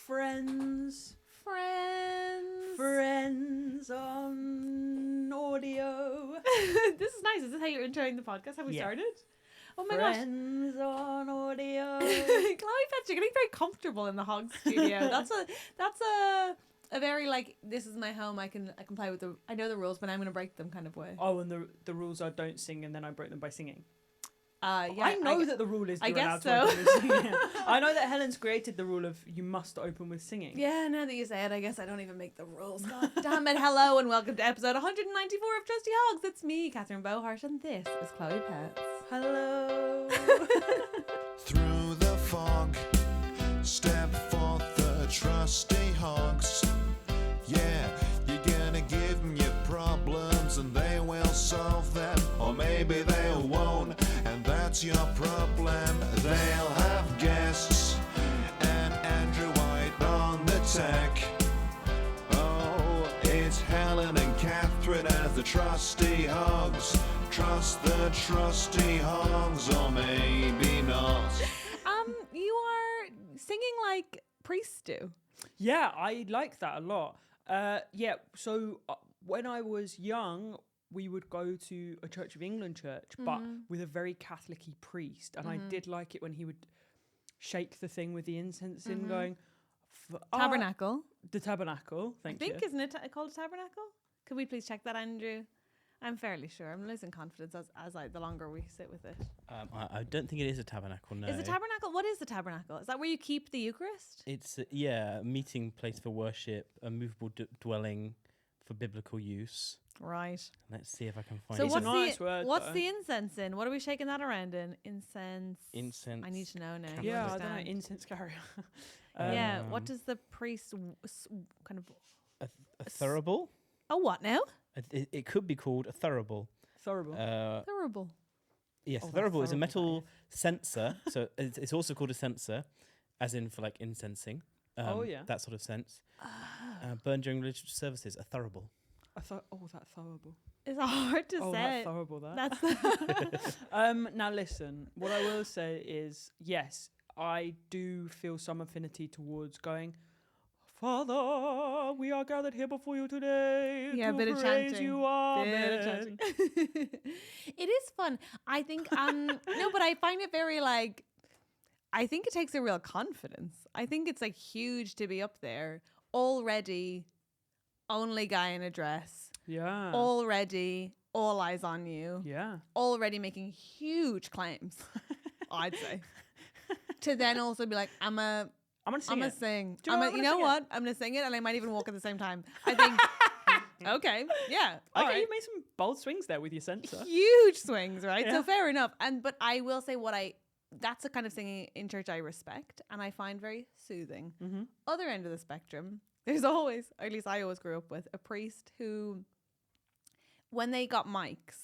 Friends on audio. This is nice. Is this how you're introing the podcast? Have we started? Oh my gosh. Friends on audio. Chloe Pets, you're getting very comfortable in the Hogs studio. That's a very like, this is my home. I can play with I know the rules, but I'm going to break them kind of way. Oh, and the rules are don't sing and then I break them by singing. Yeah, I know that the rule is I you're guess allowed to so. open with singing. I know that Helen's created the rule of you must open with singing. Yeah, now that you say it, I guess I don't even make the rules. God damn it. Hello and welcome to episode 194 of TrustyHogs. It's me, Catherine Boharsh, and this is Chloe Pets. Hello. Through the fog, step forth the trusty hogs. Yeah, you're gonna give them your problems and they will solve them, or maybe they won't, and that's your problem. They'll have guests and Andrew White on the tech. Oh, it's Helen and Catherine as the trusty hogs. Trust the trusty hogs, or maybe not. You are singing like priests do. Yeah, I like that a lot. So when I was young, we would go to a Church of England church, but with a very Catholic-y priest. And I did like it when he would shake the thing with the incense in, going... Tabernacle. The tabernacle, thank you. I think, isn't it called a tabernacle? Could we please check that, Andrew? I'm fairly sure. I'm losing confidence the longer we sit with it. I don't think it is a tabernacle, no. Is a tabernacle? What is the tabernacle? Is that where you keep the Eucharist? It's, a meeting place for worship, a movable dwelling for biblical use. Right. Let's see if I can find So it. It's a nice word, what's though. the incense in? What are we shaking that around in? Incense. Incense. I need to know now. Yeah, I don't understand. know, incense carrier. Yeah, what does the priest kind of... A thurible? Oh, what now? It could be called a thurible. Thurible. Terrible. Yes, Oh, a that's thurible is a thurible, metal censer. So it's also called a censer, as in for like incensing. That sort of sense. Burned during religious services, a thurible. That's thurible. It's hard to say. That's thurible, that. That's Now listen, what I will say is, yes, I do feel some affinity towards going, Father, we are gathered here before you today Yeah, to bit of praise chanting. you. Bit Amen. of chanting. It is fun. I think, no, but I find it very like, I think it takes a real confidence. I think it's like huge to be up there already, only guy in a dress, Yeah. already all eyes on you, Yeah. already making huge claims, I'd say. To then also be like, I'm gonna sing. Do you know what? You know what? I'm gonna sing it, and I might even walk at the same time. I think. Okay, yeah. all Okay, right. you made some bold swings there with your censer. Huge swings, right? Yeah. So fair enough. But I will say that's the kind of singing in church I respect and I find very soothing. Mm-hmm. Other end of the spectrum, there's always, or at least I always grew up with, a priest who, when they got mics,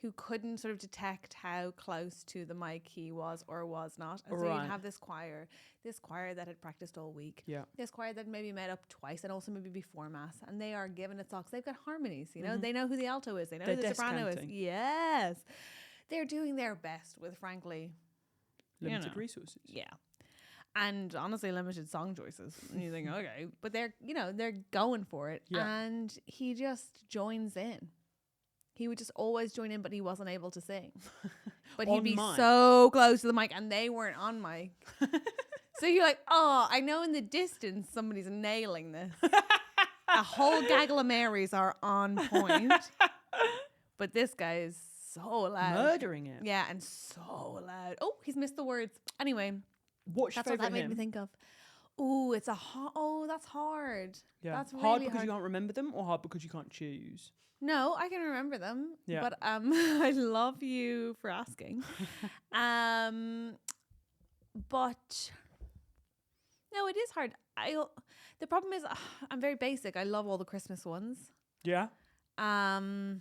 who couldn't sort of detect how close to the mic he was or was not. And so Right. you'd have this choir that had practiced all week. Yeah. This choir that maybe met up twice and also maybe before mass. And they are given it songs. They've got harmonies, you know? They know who the alto is. They know They're who the soprano is. descanting. Yes. They're doing their best with, frankly, Limited resources. yeah. And honestly, limited song choices. And you think, okay. But they're going for it. Yeah. And he just joins in. He would just always join in, but he wasn't able to sing. But he'd On be mic. so close to the mic, and they weren't on mic. So you're like, oh, I know in the distance somebody's nailing this. A whole gaggle of Marys are on point. But this guy is so loud. Murdering it. Yeah, and so loud. Oh, he's missed the words. Anyway, What's your that's what that favourite made hymn? me think of. Ooh, it's a that's hard. Yeah. That's hard really because hard. you can't remember them, or hard because you can't choose? No, I can remember them. Yeah. But I love you for asking. But no, it is hard. The problem is I'm very basic. I love all the Christmas ones. Yeah. Oh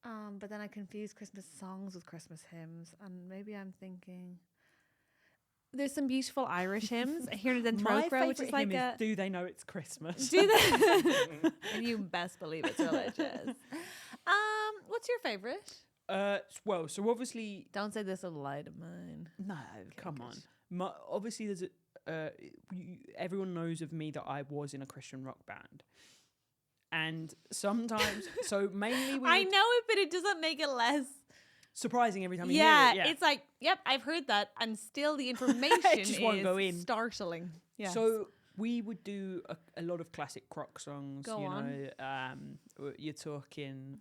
God. But then I confuse Christmas songs with Christmas hymns, and maybe I'm thinking there's some beautiful Irish hymns here in Den My Trocra, which is favourite like hymn a. is Do They Know It's Christmas? Do they? And you best believe it's religious. What's your favorite? Well, so obviously, Don't say this will lie to mine. no, come good. on. Obviously, there's everyone knows of me that I was in a Christian rock band. And sometimes, so mainly I know it, but it doesn't make it less surprising every time you hear hear it. Yeah, it's like, yep, I've heard that, and still the information just won't go in. Startling. Yeah. So we would do a lot of classic croc songs. Go on. You're talking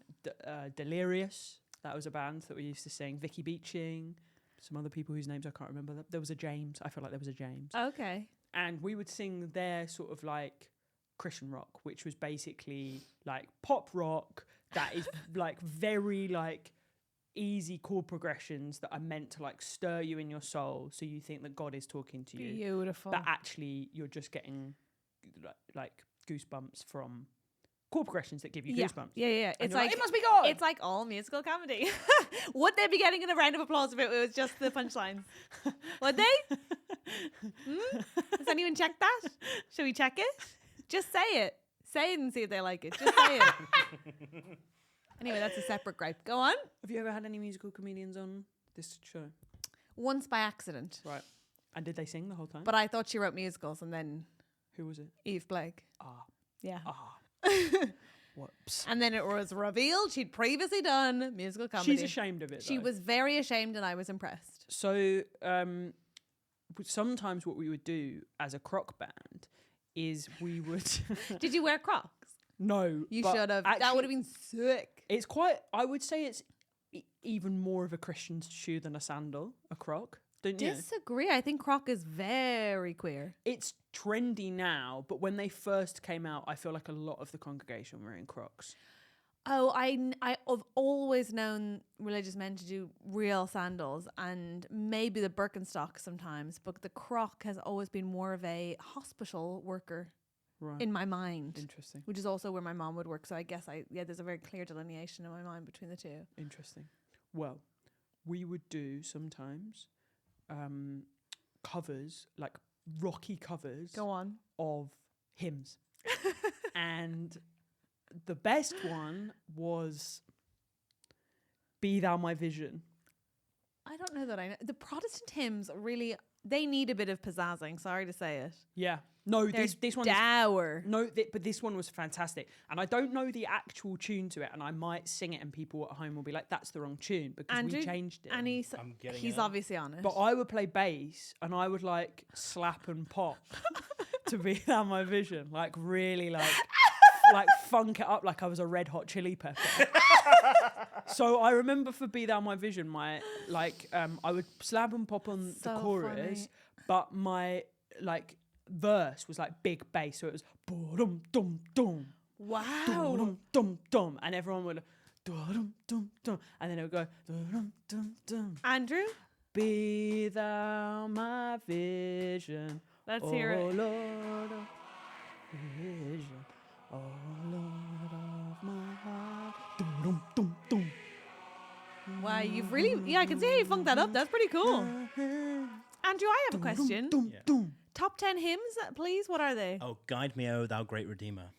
Delirious. That was a band that we used to sing. Vicky Beaching. Some other people whose names I can't remember. There was a James. I feel like there was a James. Okay. And we would sing their sort of like Christian rock, which was basically like pop rock that is like very like easy chord progressions that are meant to like stir you in your soul, so you think that God is talking to you. Beautiful. But actually, you're just getting like goosebumps from chord progressions that give you goosebumps. Yeah. It's like it must be God. It's like all musical comedy. Would they be getting a round of applause if it was just the punchlines? Would they? Has anyone checked that? Should we check it? Just say it. Say it and see if they like it. Just say it. Anyway, that's a separate gripe. Go on. Have you ever had any musical comedians on this show? Once by accident. Right. And did they sing the whole time? But I thought she wrote musicals, and then who was it? Eve Blake. Yeah. Whoops. And then it was revealed she'd previously done musical comedy. She's ashamed of it, She though. was very ashamed, and I was impressed. So sometimes what we would do as a croc band is we would... Did you wear Crocs? No. You should have. That would have been sick. It's quite... I would say it's even more of a Christian shoe than a sandal, a croc. Don't you? Disagree. I think Croc is very queer. It's trendy now, but when they first came out, I feel like a lot of the congregation were in Crocs. Oh, I've always known religious men to do real sandals, and maybe the Birkenstock sometimes, but the Croc has always been more of a hospital worker in my mind. Interesting. Which is also where my mom would work, so I guess there's a very clear delineation in my mind between the two. Interesting. Well, we would do sometimes covers, like rocky covers. Go on. Of hymns. And the best one was Be Thou My Vision. I don't know that I know. The Protestant hymns really, they need a bit of pizzazzing. Sorry to say it. Yeah. No, They're this one dour. But this one was fantastic. And I don't know the actual tune to it, and I might sing it and people at home will be like, that's the wrong tune because Andrew, we changed it. And he's obviously on it. But I would play bass and I would like slap and pop to Be Thou My Vision. Like really like funk it up like I was a Red Hot Chili Pepper. So I remember for Be Thou My Vision, I would slap and pop on the chorus, funny. But my like verse was like big bass, so it was dum dum dum. Wow. Dum dum dum, and everyone would dum dum dum, and then it would go dum dum dum. Andrew, Be Thou My Vision. Let's hear it. Oh Lord of vision. Oh Lord of my heart. Dum dum dum. Wow, you've really I can see how you funked that up. That's pretty cool. Andrew, I have a question. Top 10 hymns, please. What are they? Oh, Guide Me, O Thou Great Redeemer.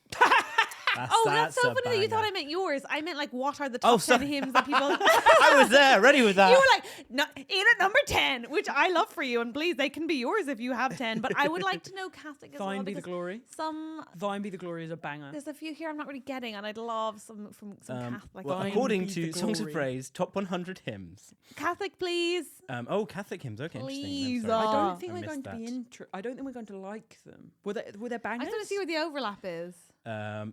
That's so funny that you thought I meant yours. I meant like, what are the top 10 hymns that people... I was there, ready with that. You were like, no, in at number 10, which I love for you. And please, they can be yours if you have 10. But I would like to know Catholic as well. Thine Be the Glory. Thine Be the Glory is a banger. There's a few here I'm not really getting, and I'd love some Catholic. Well, according to Songs of Praise, top 100 hymns. Catholic, please. Catholic hymns. Okay, please. interesting. I don't think we're going to be I don't think we're going to like them. Were there bangers? I just want to see where the overlap is.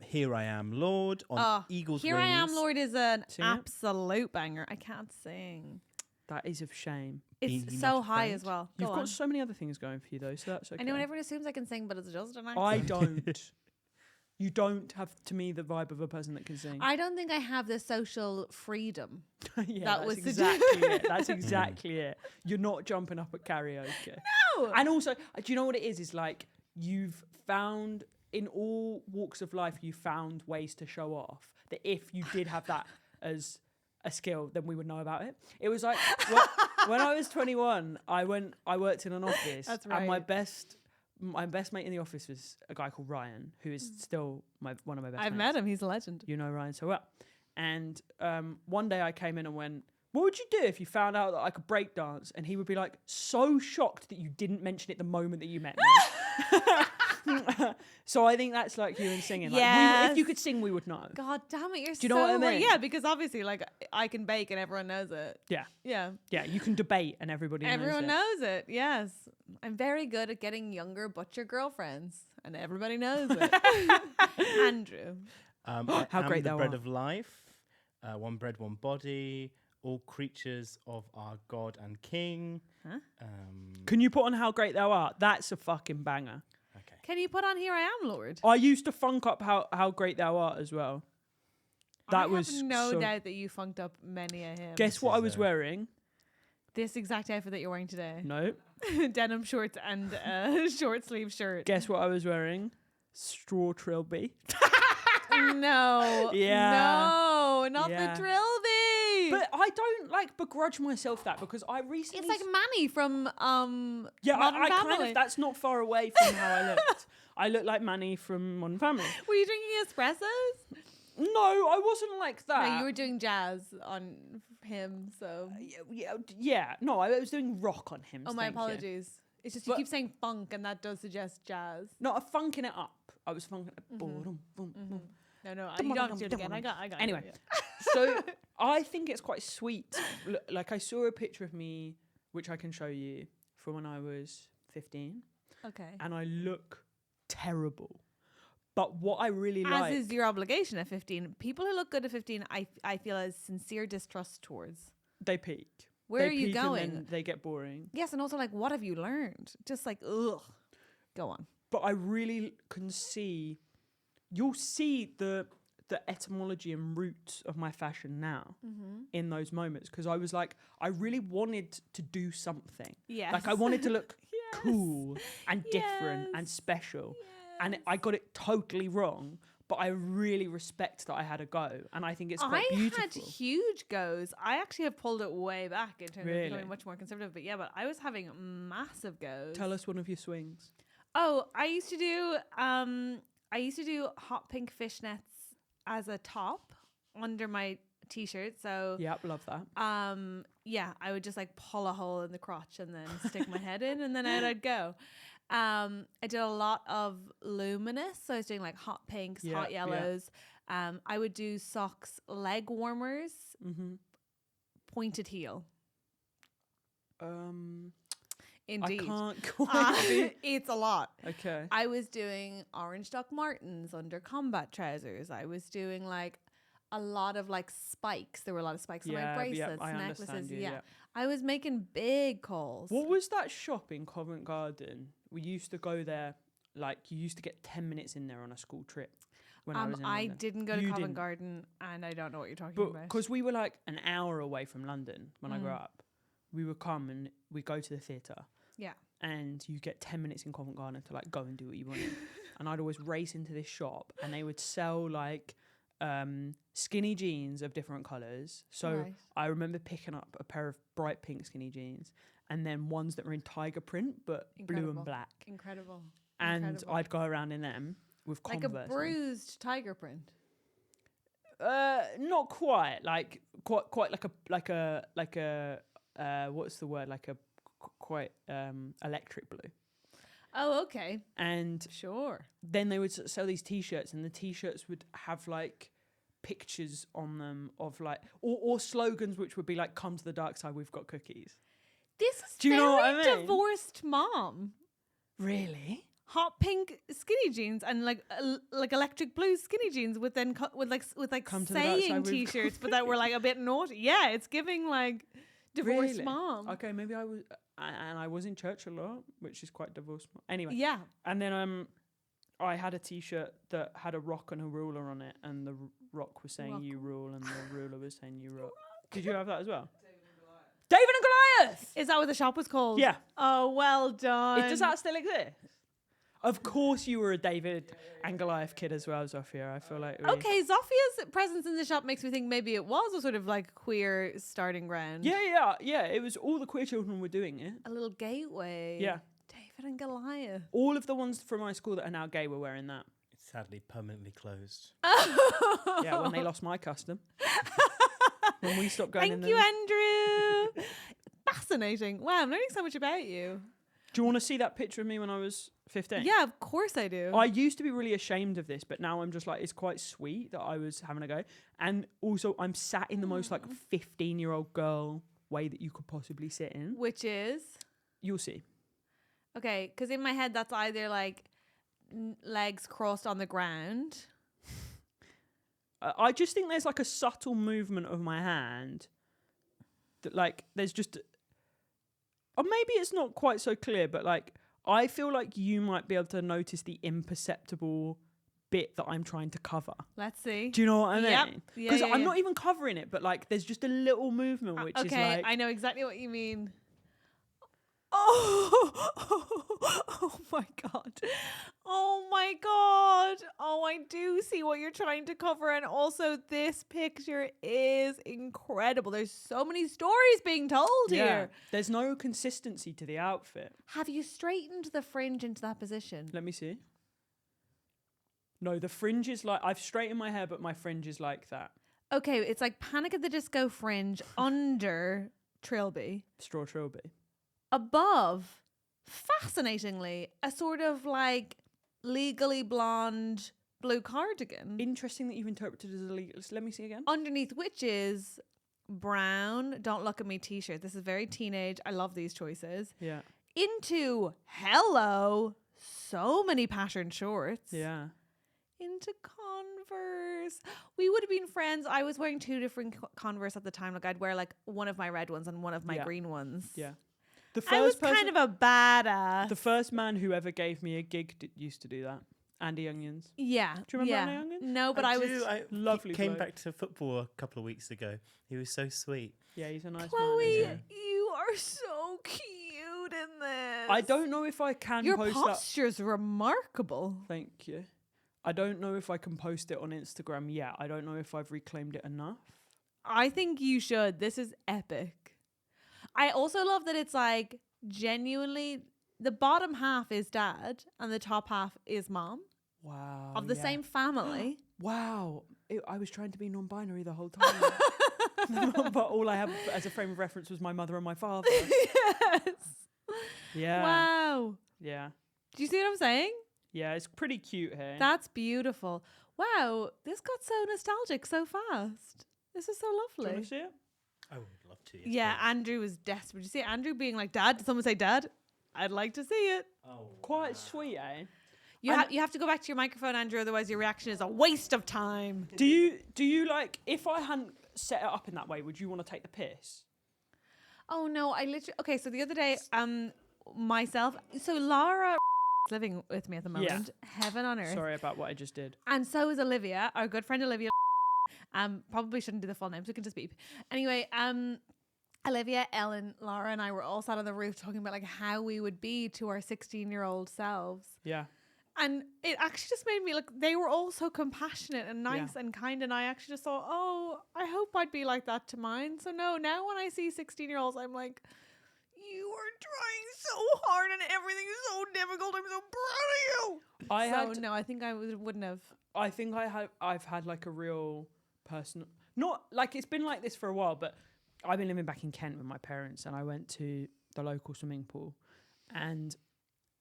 Here I Am, Lord, on Eagle's Here Wings. I Am, Lord is an absolute banger. I can't sing. That is a shame. It's so high as well. You've got so many other things going for you, though, so that's okay. I know, and everyone assumes I can sing, but it's just an accent. I don't. You don't have, to me, the vibe of a person that can sing. I don't think I have the social freedom. That's exactly it. That's exactly it. You're not jumping up at karaoke. No! And also, do you know what it is? It's like you've found... In all walks of life, you found ways to show off that if you did have that as a skill, then we would know about it. It was like when I was 21, I worked in an office. That's right. And my best mate in the office was a guy called Ryan, who is still one of my best mates. I've met him. He's a legend. You know Ryan so well. And one day I came in and went, What would you do if you found out that I could break dance and he would be like so shocked that you didn't mention it the moment that you met me? So I think that's like you and singing. Like, if you could sing, we would know. God damn it, Do you know what I mean? right. Yeah, because obviously, like, I can bake and everyone knows it. Yeah. Yeah. Yeah, you can debate and everyone knows it. Yes. I'm very good at getting younger butcher girlfriends, and everybody knows it. Andrew. How great the thou bread art. of life, one bread, one body, all creatures of our God and King. Huh? Can you put on How Great Thou Art? That's a fucking banger. Okay. Can you put on Here I Am, Lord? I used to funk up How Great Thou Art as well. That was have no doubt that you funked up many a hymn. Guess what I was wearing? This exact outfit that you're wearing today. No. Denim shorts and short sleeve shirt. Guess what I was wearing? Straw Trilby. No. Yeah. No, not Yeah. the Trilby. But I don't like begrudge myself that because I recently. It's like Manny from yeah, Modern I kind Family. of. That's not far away from how I looked. I look like Manny from Modern Family. Were you drinking espressos? No, I wasn't like that. No, you were doing jazz on him, so. Yeah. No, I was doing rock on him. Oh, my apologies. It's just you keep saying funk, and that does suggest jazz. No, I'm funking it up. I was funking it. Boom, boom, boom. No, you don't have to do it again. I got Anyway, it. so I think it's quite sweet. Like I saw a picture of me, which I can show you, from when I was 15. Okay. And I look terrible. But what I really As like... is your obligation at 15. People who look good at 15, I feel a sincere distrust towards. They peak. Where They are you peak and going? then they get boring. Yes, and also, like, what have you learned? Just like, ugh. Go on. But I really can see... You'll see the etymology and roots of my fashion now in those moments. Because I was like, I really wanted to do something. Yes. Like I wanted to look Yes. cool and different Yes. and special. And I got it totally wrong. But I really respect that I had a go. And I think it's quite beautiful. I had huge goes. I actually have pulled it way back in terms Really? of becoming much more conservative. But yeah, but I was having massive goes. Tell us one of your swings. Oh, I used to do hot pink fishnets as a top under my t-shirt. So Yep, love that. yeah, I would just like pull a hole in the crotch and then stick my head in, and then I'd go. I did a lot of luminous, so I was doing like hot pinks, Yeah, hot yellows. I would do socks, leg warmers, pointed heel. Indeed. I can't quite see. It's a lot. Okay. I was doing orange Doc Martens under combat trousers. I was doing like a lot of like spikes. There were a lot of spikes on my bracelets, I necklaces. understand you, yeah. I was making big calls. What was that shop in Covent Garden? We used to go there, like you used to get 10 minutes in there on a school trip. When I was in I London. didn't go to You Covent didn't. Garden, and I don't know what you're talking But about. because we were like an hour away from London when I grew up, we would come and we go to the theatre. Yeah. And you get 10 minutes in Covent Garden to like go and do what you wanted. And I'd always race into this shop, and they would sell like skinny jeans of different colours. So Right. I remember picking up a pair of bright pink skinny jeans, and then ones that were in tiger print but blue Incredible. and black. Incredible. And Incredible. I'd go around in them with Like Converse. a bruised tiger print. Not quite. Like quite like a what's the word? Like a quite electric blue. Oh, okay. And Sure. then they would sell these t-shirts, and the t-shirts would have like pictures on them of like or slogans which would be like, "Come to the dark side, we've got cookies." This is Do you very know what I mean? divorced mom. Really? Hot pink skinny jeans and like electric blue skinny jeans with then with Come to the dark saying side, we've got t-shirts, but that were like a bit naughty. Yeah, it's giving like divorced Really? mom. Okay, maybe I was, and I was in church a lot, which is quite divorced. Anyway. Yeah. And then I had a t-shirt that had a rock and a ruler on it, and the rock was saying Rock. "You rule," and the ruler was saying "You rock." Did you have that as well? David and Goliath. Is that what the shop was called? Yeah. Oh, well done. Does that still exist? Of course, you were a David and Goliath kid as well, Zofia. I feel like. Okay, Zofia's presence in the shop makes me think maybe it was a sort of like queer starting ground. Yeah. It was all the queer children were doing it. A little gateway. Yeah. David and Goliath. All of the ones from my school that are now gay were wearing that. It's sadly permanently closed. Yeah, when they lost my custom. when we stop going in Thank you, Andrew. Fascinating. Wow, I'm learning so much about you. Do you want to see that picture of me when I was 15? Yeah, of course I do. I used to be really ashamed of this, but now I'm just like, it's quite sweet that I was having a go. And also, I'm sat in the most like 15-year-old girl way that you could possibly sit in. Which is? You'll see. Okay, because in my head, that's either like legs crossed on the ground. I just think there's like a subtle movement of my hand that like there's just, or maybe it's not quite so clear, but like I feel like you might be able to notice the imperceptible bit that I'm trying to cover. Let's see. Do you know what I mean? Yep. Because I'm not even covering it, but like there's just a little movement which is like, I know exactly what you mean. Oh my god. Oh my god. Oh, I do see what you're trying to cover. And also this picture is incredible. There's so many stories being told here. There's no consistency to the outfit. Have you straightened the fringe into that position? Let me see. No, the fringe is like, I've straightened my hair, but my fringe is like that. Okay, it's like Panic at the Disco fringe under Trilby. Straw Trilby. Above, fascinatingly, a sort of like legally blonde blue cardigan. Interesting that you've interpreted it as a legal. Let me see again. Underneath which is brown Don't Look at Me t-shirt. This is very teenage. I love these choices. Yeah. Into hello, so many patterned shorts. Yeah. Into Converse. We would have been friends. I was wearing two different Converse at the time. Like I'd wear like one of my red ones and one of my green ones. Yeah. The first I was kind of a badass. The first man who ever gave me a gig used to do that. Andy Onions. Yeah. Do you remember Andy Onions? No, but I lovely. Came back to football a couple of weeks ago. He was so sweet. Yeah, he's a nice Chloe, man. you are so cute in this. I don't know if I can Your post posture's remarkable. Thank you. I don't know if I can post it on Instagram yet. I don't know if I've reclaimed it enough. I think you should. This is epic. I also love that it's like genuinely the bottom half is dad and the top half is mom. Wow. Of the same family. Wow. I was trying to be non-binary the whole time. But all I have as a frame of reference was my mother and my father. Yes. Yeah. Wow. Yeah. Do you see what I'm saying? Yeah, it's pretty cute here. That's beautiful. Wow, this got so nostalgic so fast. This is so Do you lovely. want to see it? I would love to. Yes, Yeah, please. Andrew was desperate. Did you see Andrew being like, Dad? Did someone say Dad? I'd like to see it. Oh, Quite sweet, eh? You have to go back to your microphone, Andrew, otherwise your reaction is a waste of time. Do you like, if I hadn't set it up in that way, would you want to take the piss? Oh no, I literally okay, so the other day, so Laura is living with me at the moment. Heaven on earth. Sorry about what I just did. And so is Olivia, our good friend Olivia. Probably shouldn't do the full name, so we can just beep. Anyway, Olivia, Ellen, Laura, and I were all sat on the roof talking about like how we would be to our 16-year-old selves. Yeah. And it actually just made me look, they were all so compassionate and nice and kind. And I actually just thought, oh, I hope I'd be like that to mine. So no, now when I see 16-year-olds, I'm like, you are trying so hard and everything is so difficult. I'm so proud of you. I think I wouldn't have. I think I've had like a real personal, not like it's been like this for a while, but I've been living back in Kent with my parents and I went to the local swimming pool, and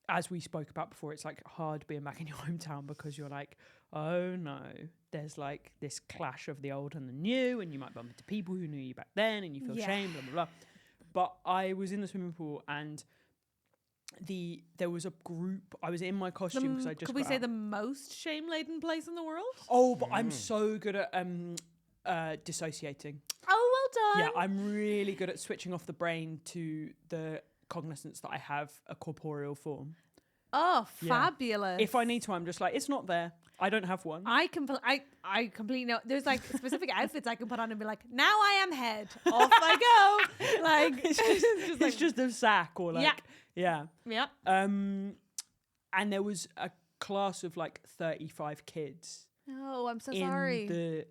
as we spoke about before, it's like hard being back in your hometown because you're like, oh no, there's like this clash of the old and the new, and you might bump into people who knew you back then and you feel shame, blah, blah, blah. But I was in the swimming pool and there was a group, I was in my costume because I just could we say the most shame-laden place in the world? Oh, but I'm so good at dissociating. Oh, well done. Yeah, I'm really good at switching off the brain to the cognizance that I have a corporeal form. Oh, fabulous. If I need to, I'm just like, it's not there. I don't have one. I completely know. There's like specific outfits I can put on and be like, now I am head. Off I go. Like, it's just a sack or like, yeah. And there was a class of like 35 kids. Oh, I'm so sorry.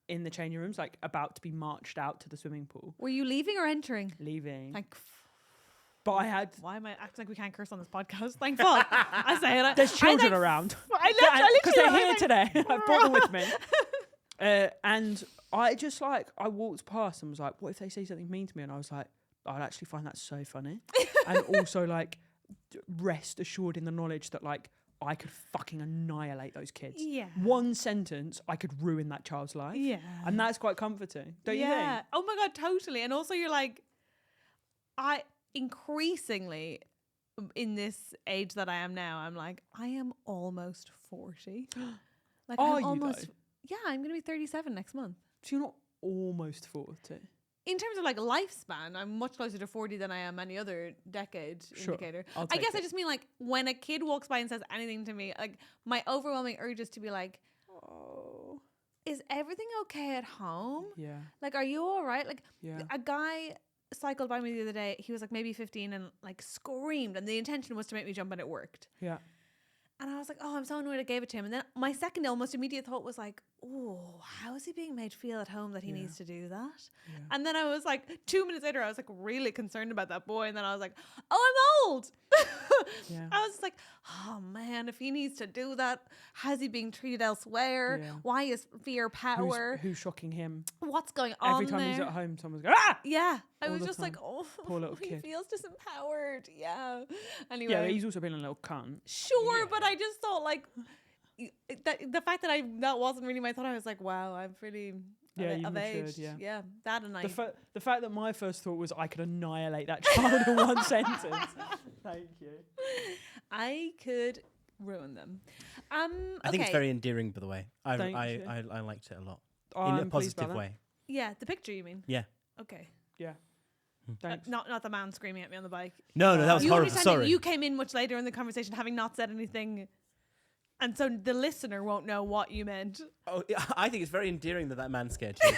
In the changing rooms, like about to be marched out to the swimming pool. Were you leaving or entering? Leaving. Like, but I had. Why am I acting like we can't curse on this podcast? Thank fuck. I say it. There's children around. I literally because they're here today. I brought them with me. And I just like, I walked past and was like, what if they say something mean to me? And I was like, I'd actually find that so funny. And also like rest assured in the knowledge that like I could fucking annihilate those kids. Yeah. One sentence, I could ruin that child's life. Yeah. And that's quite comforting. Don't you think? Oh my God, totally. And also you're like, I increasingly in this age that I am now, I'm like, I am almost 40. Like Are I'm you almost though? Yeah, I'm gonna be 37 next month. So you're not almost 40. In terms of like lifespan, I'm much closer to 40 than I am any other decade indicator. I guess I just mean like when a kid walks by and says anything to me, like my overwhelming urge is to be like, oh, is everything okay at home? Yeah. Like, are you all right? Like Yeah. a guy cycled by me the other day. He was like maybe 15 and like screamed, and the intention was to make me jump, and it worked. Yeah. And I was like, oh, I'm so annoyed I gave it to him. And then my second almost immediate thought was like, oh, how is he being made feel at home that he needs to do that? Yeah. And then I was like, 2 minutes later, I was like really concerned about that boy. And then I was like, oh, I'm old. Yeah. I was just like, oh man, if he needs to do that, how's he being treated elsewhere? Yeah. Why is fear power? Who's shocking him? What's going on Every time there? he's at home, someone's going, ah! Yeah, I All was the just like, time. oh, Poor little he kid. feels disempowered. Yeah. Anyway. Yeah, but he's also been a little cunt. Sure, but I just thought like the fact that that wasn't really my thought. I was like, wow, I'm pretty Yeah, of matured, age. yeah. That and I. The fact that my first thought was I could annihilate that child in one sentence. Thank you. I could ruin them. I think it's very endearing, by the way. I liked it a lot in a positive way. Yeah, the picture you mean? Yeah. Okay. Yeah. Thanks. Not the man screaming at me on the bike. No, that was You horrible. understand that Sorry. you came in much later in the conversation, having not said anything, and so the listener won't know what you meant. Oh, I think it's very endearing that man scared you.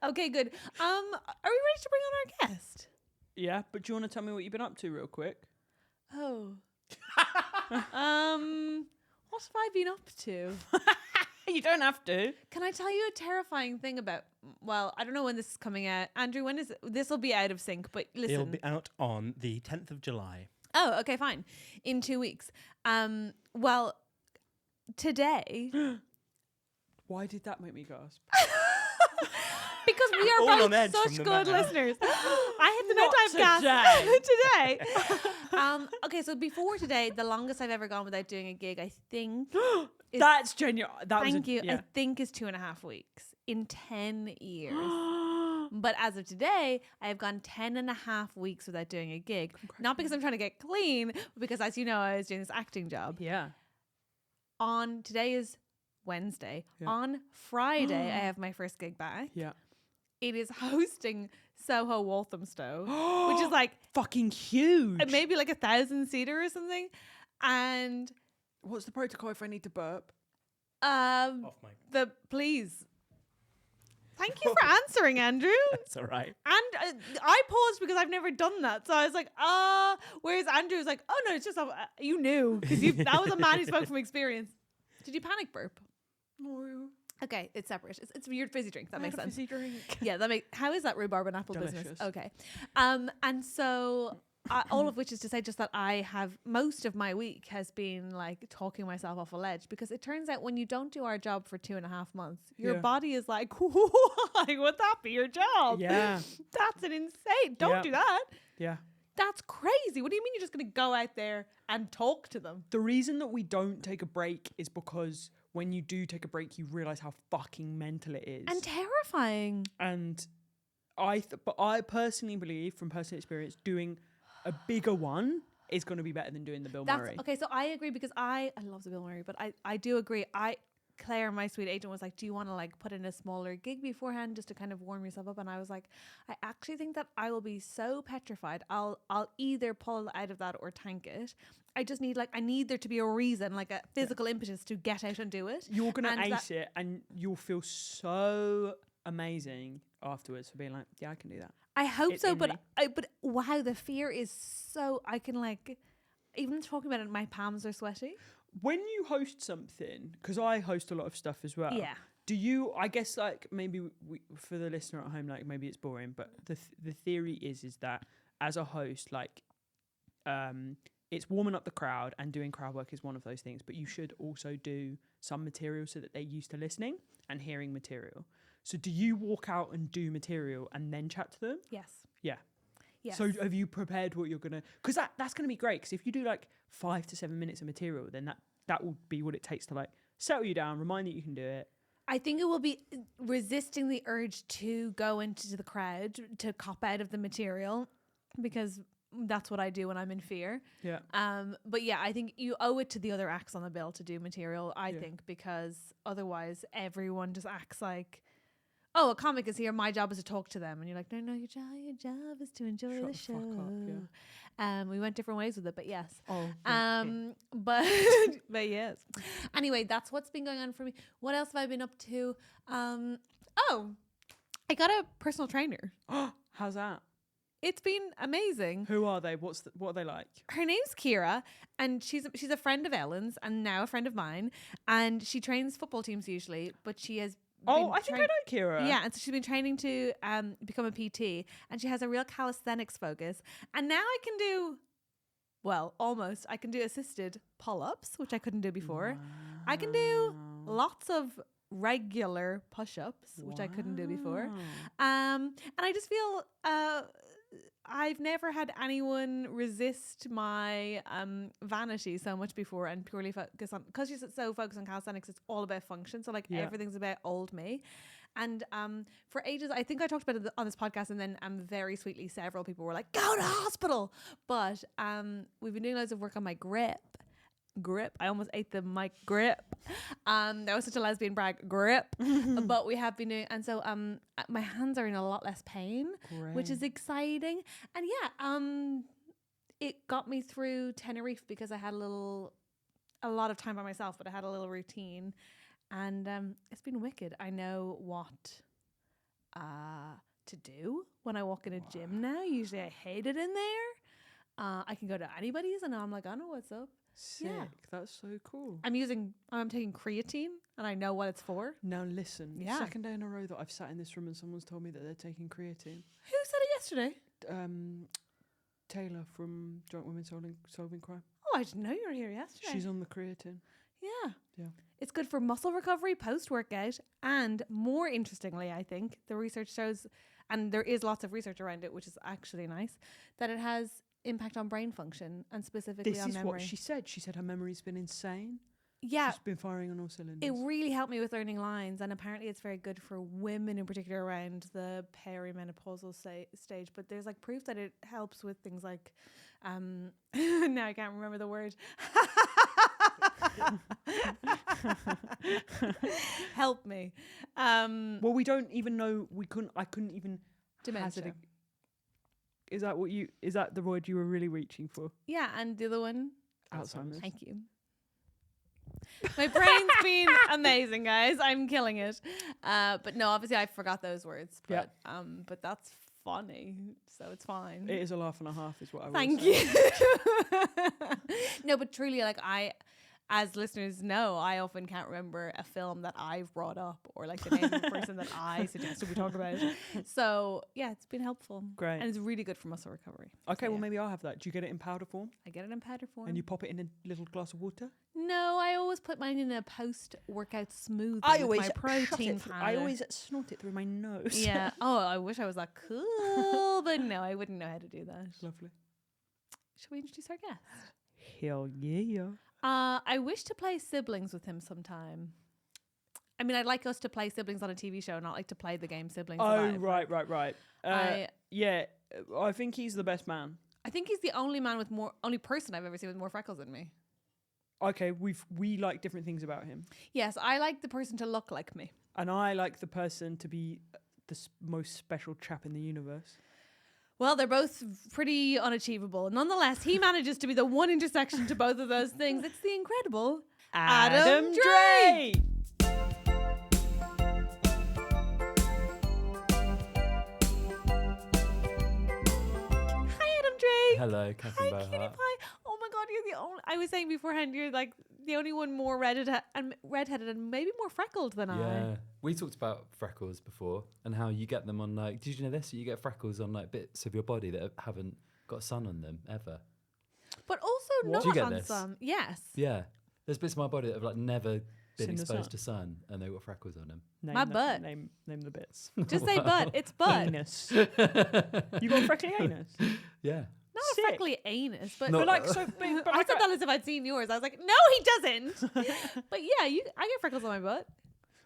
Okay, good. Are we ready to bring on our guest? Yeah, but do you want to tell me what you've been up to real quick? Oh. What have I been up to? You don't have to. Can I tell you a terrifying thing about, well, I don't know when this is coming out. Andrew, when is this will be out of sync, but listen. It'll be out on the 10th of July. Oh, okay, fine. In 2 weeks. Well, today. Why did that make me gasp? Because we are All on both edge such from the good man. listeners. I had the Not no time gas today. Okay, so before today, the longest I've ever gone without doing a gig, I think. That's genuine. Thank you. Yeah. I think is 2.5 weeks in 10 years. But as of today, I have gone 10.5 weeks without doing a gig. Not because I'm trying to get clean, but because, as you know, I was doing this acting job. Yeah. Today is Wednesday. Yeah. On Friday, I have my first gig back. Yeah. It is hosting Soho Walthamstow, which is like fucking huge. maybe like 1,000-seater or something. And what's the protocol if I need to burp? Off mic. Please. Thank you for answering, Andrew. That's all right. And I paused because I've never done that. So I was like, whereas Andrew was like, oh no, it's just, you knew. Because that was a man who spoke from experience. Did you panic burp? No. Okay, it's separate. It's a weird fizzy drink. That makes sense. Fizzy drink. Yeah, how is that rhubarb and apple business? Delicious. Okay. And so all of which is to say just that I have most of my week has been like talking myself off a ledge, because it turns out when you don't do our job for 2.5 months, your body is like, why would that be your job? Yeah. That's an insane. Don't do that. Yeah. That's crazy. What do you mean you're just going to go out there and talk to them? The reason that we don't take a break is because when you do take a break, you realize how fucking mental it is. And terrifying. And but I personally believe, from personal experience, doing a bigger one is going to be better than doing the Bill Murray. Okay, so I agree, because I love the Bill Murray, but I do agree. Claire, my sweet agent, was like, do you want to like put in a smaller gig beforehand just to kind of warm yourself up? And I was like, I actually think that I will be so petrified. I'll either pull out of that or tank it. I just need I need there to be a reason, like a physical impetus to get out and do it. You're going to ace it, and you'll feel so amazing afterwards for being like, yeah, I can do that. I hope so, but wow, the fear is so, I can even talking about it, my palms are sweaty. When you host something, because I host a lot of stuff as well. Yeah. Do you, I guess maybe for the listener at home, maybe it's it's warming up the crowd, and doing crowd work is one of those things. But you should also do some material so that they're used to listening and hearing material. So do you walk out and do material and then chat to them? Yes. Yeah. Yes. So have you prepared what you're going to... Because that's going to be great. Because if you do like 5 to 7 minutes of material, then that will be what it takes to like settle you down, remind that you can do it. I think it will be resisting the urge to go into the crowd, to cop out of the material, because that's what I do when I'm in fear. Yeah. But yeah, I think you owe it to the other acts on the bill to do material, I think, because otherwise everyone just acts like, oh, a comic is here, my job is to talk to them. And you're like, no, your job is to enjoy the show. Fuck up, yeah. We went different ways with it, but yes. Oh, But but yes. Anyway, that's what's been going on for me. What else have I been up to? I got a personal trainer. How's that? It's been amazing. Who are they? What are they like? Her name's Kira, and she's a friend of Ellen's and now a friend of mine. And she trains football teams usually, but she has... I think I know Kira. Yeah, and so she's been training to become a PT, and she has a real calisthenics focus. And now I can do, well, almost, I can do assisted pull-ups, which I couldn't do before. Wow. I can do lots of regular push-ups, which I couldn't do before. And I just feel I've never had anyone resist my vanity so much before, and purely focus on, because she's so focused on calisthenics, it's all about function. So like everything's about old me. And for ages, I think I talked about it on this podcast, and then very sweetly several people were like, go to hospital. But we've been doing loads of work on my grip. I almost ate the mic. Grip. That was such a lesbian brag. Grip. But we have been doing, and so my hands are in a lot less pain. Great. Which is exciting. And yeah, it got me through Tenerife because I had a lot of time by myself, but I had a little routine, and it's been wicked. I know what to do when I walk in a gym now. Usually I hate it in there. I can go to anybody's and I'm like, I know what's up. Sick. Yeah. That's so cool. I'm taking creatine, and I know what it's for. Now listen, second day in a row that I've sat in this room and someone's told me that they're taking creatine. Who said it yesterday? Taylor from Joint Women Solving Crime. Oh, I didn't know you were here yesterday. She's on the creatine. Yeah. Yeah. It's good for muscle recovery post-workout, and more interestingly, I think, the research shows, and there is lots of research around it, which is actually nice, that it has impact on brain function, and specifically on memory. This is what she said. She said her memory's been insane. Yeah. She's been firing on all cylinders. It really helped me with learning lines, and apparently it's very good for women in particular around the perimenopausal stage. But there's like proof that it helps with things like, now I can't remember the word. Help me. Well, we don't even know. I couldn't even. Dementia. Is that the word you were really reaching for? Yeah, and the other one? Alzheimer's. Thank you. My brain's been amazing, guys. I'm killing it. But no, obviously I forgot those words. But but that's funny, so it's fine. It is a laugh and a half, is what I would say. Thank you. No, but truly, like as listeners know, I often can't remember a film that I've brought up or like the name of the person that I suggested we talk about. So yeah, it's been helpful. Great. And it's really good for muscle recovery. Okay, so, well maybe I'll have that. Do you get it in powder form? I get it in powder form. And you pop it in a little glass of water? No, I always put mine in a post-workout smoothie with my protein powder. I always snort it through my nose. Yeah. Oh, I wish I was that cool, but no, I wouldn't know how to do that. Lovely. Shall we introduce our guest? Hell yeah. I wish to play siblings with him sometime. I mean, I'd like us to play siblings on a TV show, not like to play the game Siblings Alive. Right. Yeah, I think he's the best man. I think he's the only person I've ever seen with more freckles than me. Okay, we like different things about him. Yes, I like the person to look like me. And I like the person to be the most special chap in the universe. Well, they're both pretty unachievable. Nonetheless, he manages to be the one intersection to both of those things. It's the incredible Adam Drake. Hello, Catherine Bohart. Cutie pie. Oh my God, you're the only. I was saying beforehand, you're like the only one more redheaded and maybe more freckled than I. Yeah, we talked about freckles before and how you get them on like. Did you know this? You get freckles on like bits of your body that haven't got sun on them ever. But also What? not Do you get on this? sun. Yes. Yeah. There's bits of my body that have like never been Seen the exposed sun. to sun, and they've got freckles on them. Name My the- butt. Name the bits. Just say butt. It's butt. Anus. You got a freckly anus? Yeah. Not Sick. a freckly anus, but, No, But like so, but I like said that as if I'd seen yours. I was like, no, he doesn't. But yeah, I get freckles on my butt.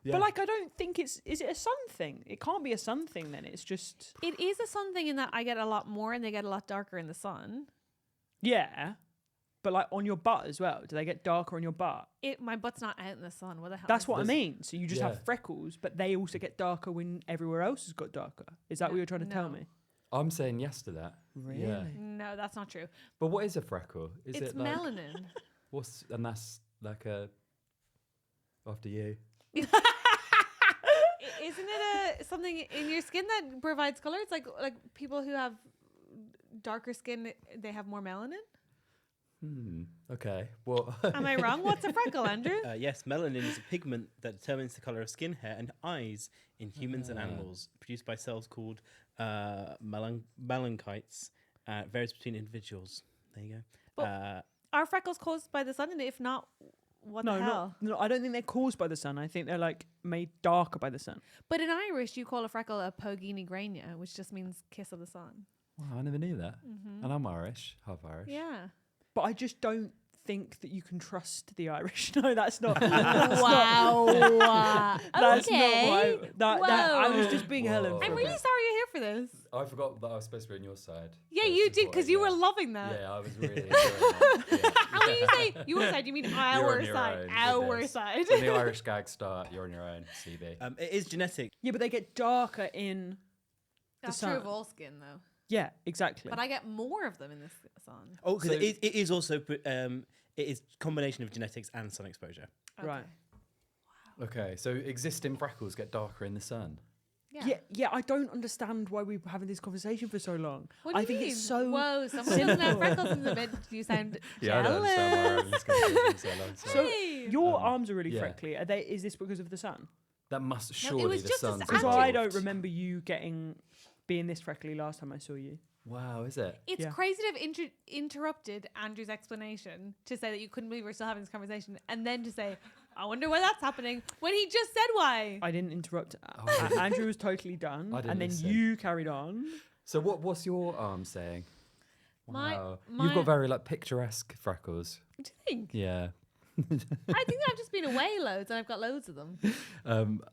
Yeah. But like I don't think is it a sun thing? It can't be a sun thing then. It's just It is a sun thing in that I get a lot more and they get a lot darker in the sun. yeah. But like on your butt as well. Do they get darker on your butt? My butt's not out in the sun. What the hell? That's what I There's- mean. So you just yeah. have freckles, but they also get darker when everywhere else has got darker. Is that No, what you're trying to tell no. me? I'm saying yes to that. Yeah. No, that's not true. But what is a freckle? Is It's it like melanin. and that's like a after you. Isn't it something in your skin that provides color? It's like people who have darker skin, they have more melanin. Okay. Well. Am I wrong? What's a freckle, Andrew? Yes, melanin is a pigment that determines the color of skin, hair, and eyes in humans and animals, produced by cells called melanchites. Varies between individuals. There you go. Are freckles caused by the sun? And if not, what the hell? No, I don't think they're caused by the sun. I think they're like made darker by the sun. But in Irish, you call a freckle a pogini grania, which just means kiss of the sun. Wow, I never knew that. And I'm Irish, half Irish. Yeah. But I just don't think that you can trust the Irish. No, that's not. Wow. That's Okay. not why. I was Whoa. just being Helen. Whoa. For I'm a really bit. sorry you're here for this. I forgot that I was supposed to be on your side. Yeah, First you and did because foremost, you yeah. were loving that. Yeah, I was really enjoying that. Yeah. And when you say your side, you mean our on your side. own with Our this. side. When the Irish gags start, you're on your own, CB. It is genetic. Yeah, but they get darker in. That's sun. true of all skin, though. Yeah, exactly. But I get more of them in the sun. Oh, because So- it is also it is combination of genetics and sun exposure. Right. Okay, so existing freckles get darker in the sun. Yeah, I don't understand why we're having this conversation for so long. What do I you think mean? it's so. Whoa, someone doesn't have freckles in the bed. You sound Yeah, I don't understand why we're having this conversation so long. So Hey. your arms are really yeah. freckly. Are they? Is this because of the sun? That must it surely was the just as sun's Because Andrew- I don't involved. remember you being this freckly last time I saw you. Wow, is it? It's Yeah. crazy to have interrupted Andrew's explanation to say that you couldn't believe we're still having this conversation, and then to say, I wonder why that's happening, when he just said why. I didn't interrupt. Oh. Andrew was totally done, I didn't and then listen. you carried on. So what's your arm saying? My- Wow. my- You've got very like picturesque freckles. What do you think? Yeah. I think I've just been away loads, and I've got loads of them.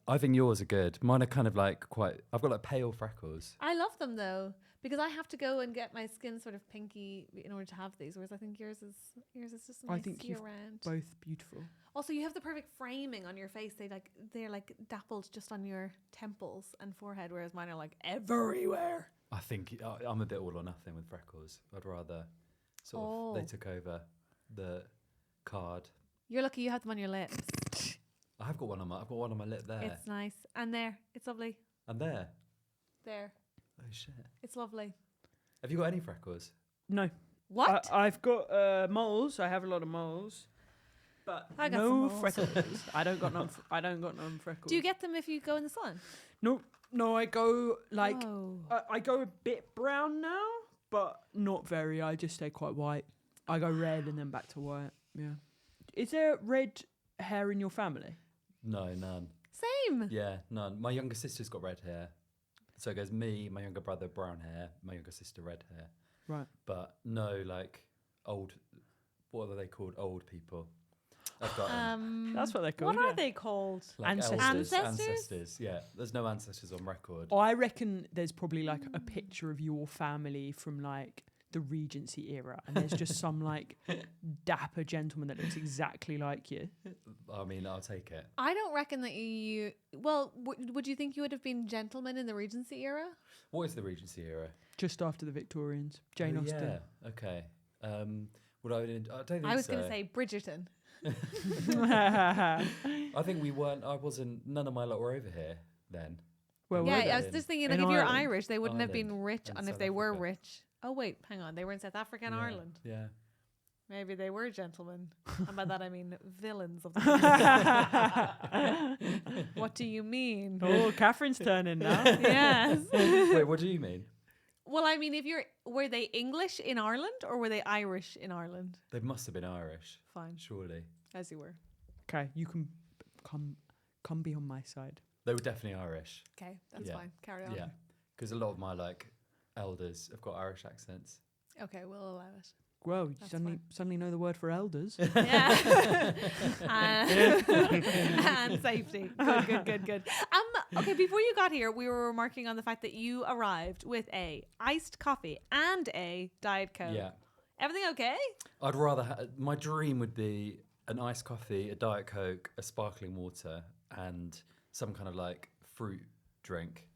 I think yours are good. Mine are kind of like quite. I've got like pale freckles. I love them though, because I have to go and get my skin sort of pinky in order to have these, whereas I think yours is just a I nice think year round. Both beautiful. Also, you have the perfect framing on your face. They're like dappled just on your temples and forehead, whereas mine are like everywhere. I think I'm a bit all or nothing with freckles. I'd rather sort of they took over the card. You're lucky you have them on your lips. I've got one on my lip there. It's nice. And there. It's lovely. And there. There. Oh shit. It's lovely. Have you got any freckles? No. What? I've got moles. I have a lot of moles, but I got some no moles. freckles. I don't got none. I don't got none freckles. Do you get them if you go in the sun? No, I go like Oh. I go a bit brown now, but not very. I just stay quite white. I go red and then back to white. Yeah. Is there red hair in your family? No, none. Same. Yeah, none. My younger sister's got red hair. So it goes me, my younger brother, brown hair, my younger sister, red hair. Right. But no, like old, what are they called? Old people. I've got That's what they're called. What are they called? like Ancestors. elders, Ancestors? ancestors. Yeah, there's no ancestors on record. I reckon there's probably like a picture of your family from like the Regency era, and there's just some like dapper gentleman that looks exactly like you. I mean, I'll take it. I don't reckon that you. Well, would you think you would have been gentlemen in the Regency era? What is the Regency era? Just after the Victorians, Jane Oh, Austen. Yeah. Okay. Would I don't think I was so. going to say Bridgerton. I think we weren't. I wasn't. None of my lot were over here then. Well, Were Yeah, they I was in- just thinking, in like, if you're Ireland? Irish, they wouldn't have been Ireland rich, and and if South they were Africa. rich. Oh, wait, hang on. They were in South Africa and Yeah, Ireland. Yeah. Maybe they were gentlemen. And by that I mean villains of the What do you mean? Oh, Catherine's turning now. Yes. Wait, what do you mean? Well, I mean, were they English in Ireland or were they Irish in Ireland? They must have been Irish. Fine. Surely. As you were. Okay, you can come be on my side. They were definitely Irish. Okay, that's fine. Carry on. Yeah. Because a lot of my like elders have got Irish accents. Okay, we'll allow it. Well, you suddenly know the word for elders. Yeah. And safety. Good. Okay, before you got here, we were remarking on the fact that you arrived with a iced coffee and a Diet Coke. Yeah. Everything okay? I'd rather my dream would be an iced coffee, a Diet Coke, a sparkling water, and some kind of like fruit drink.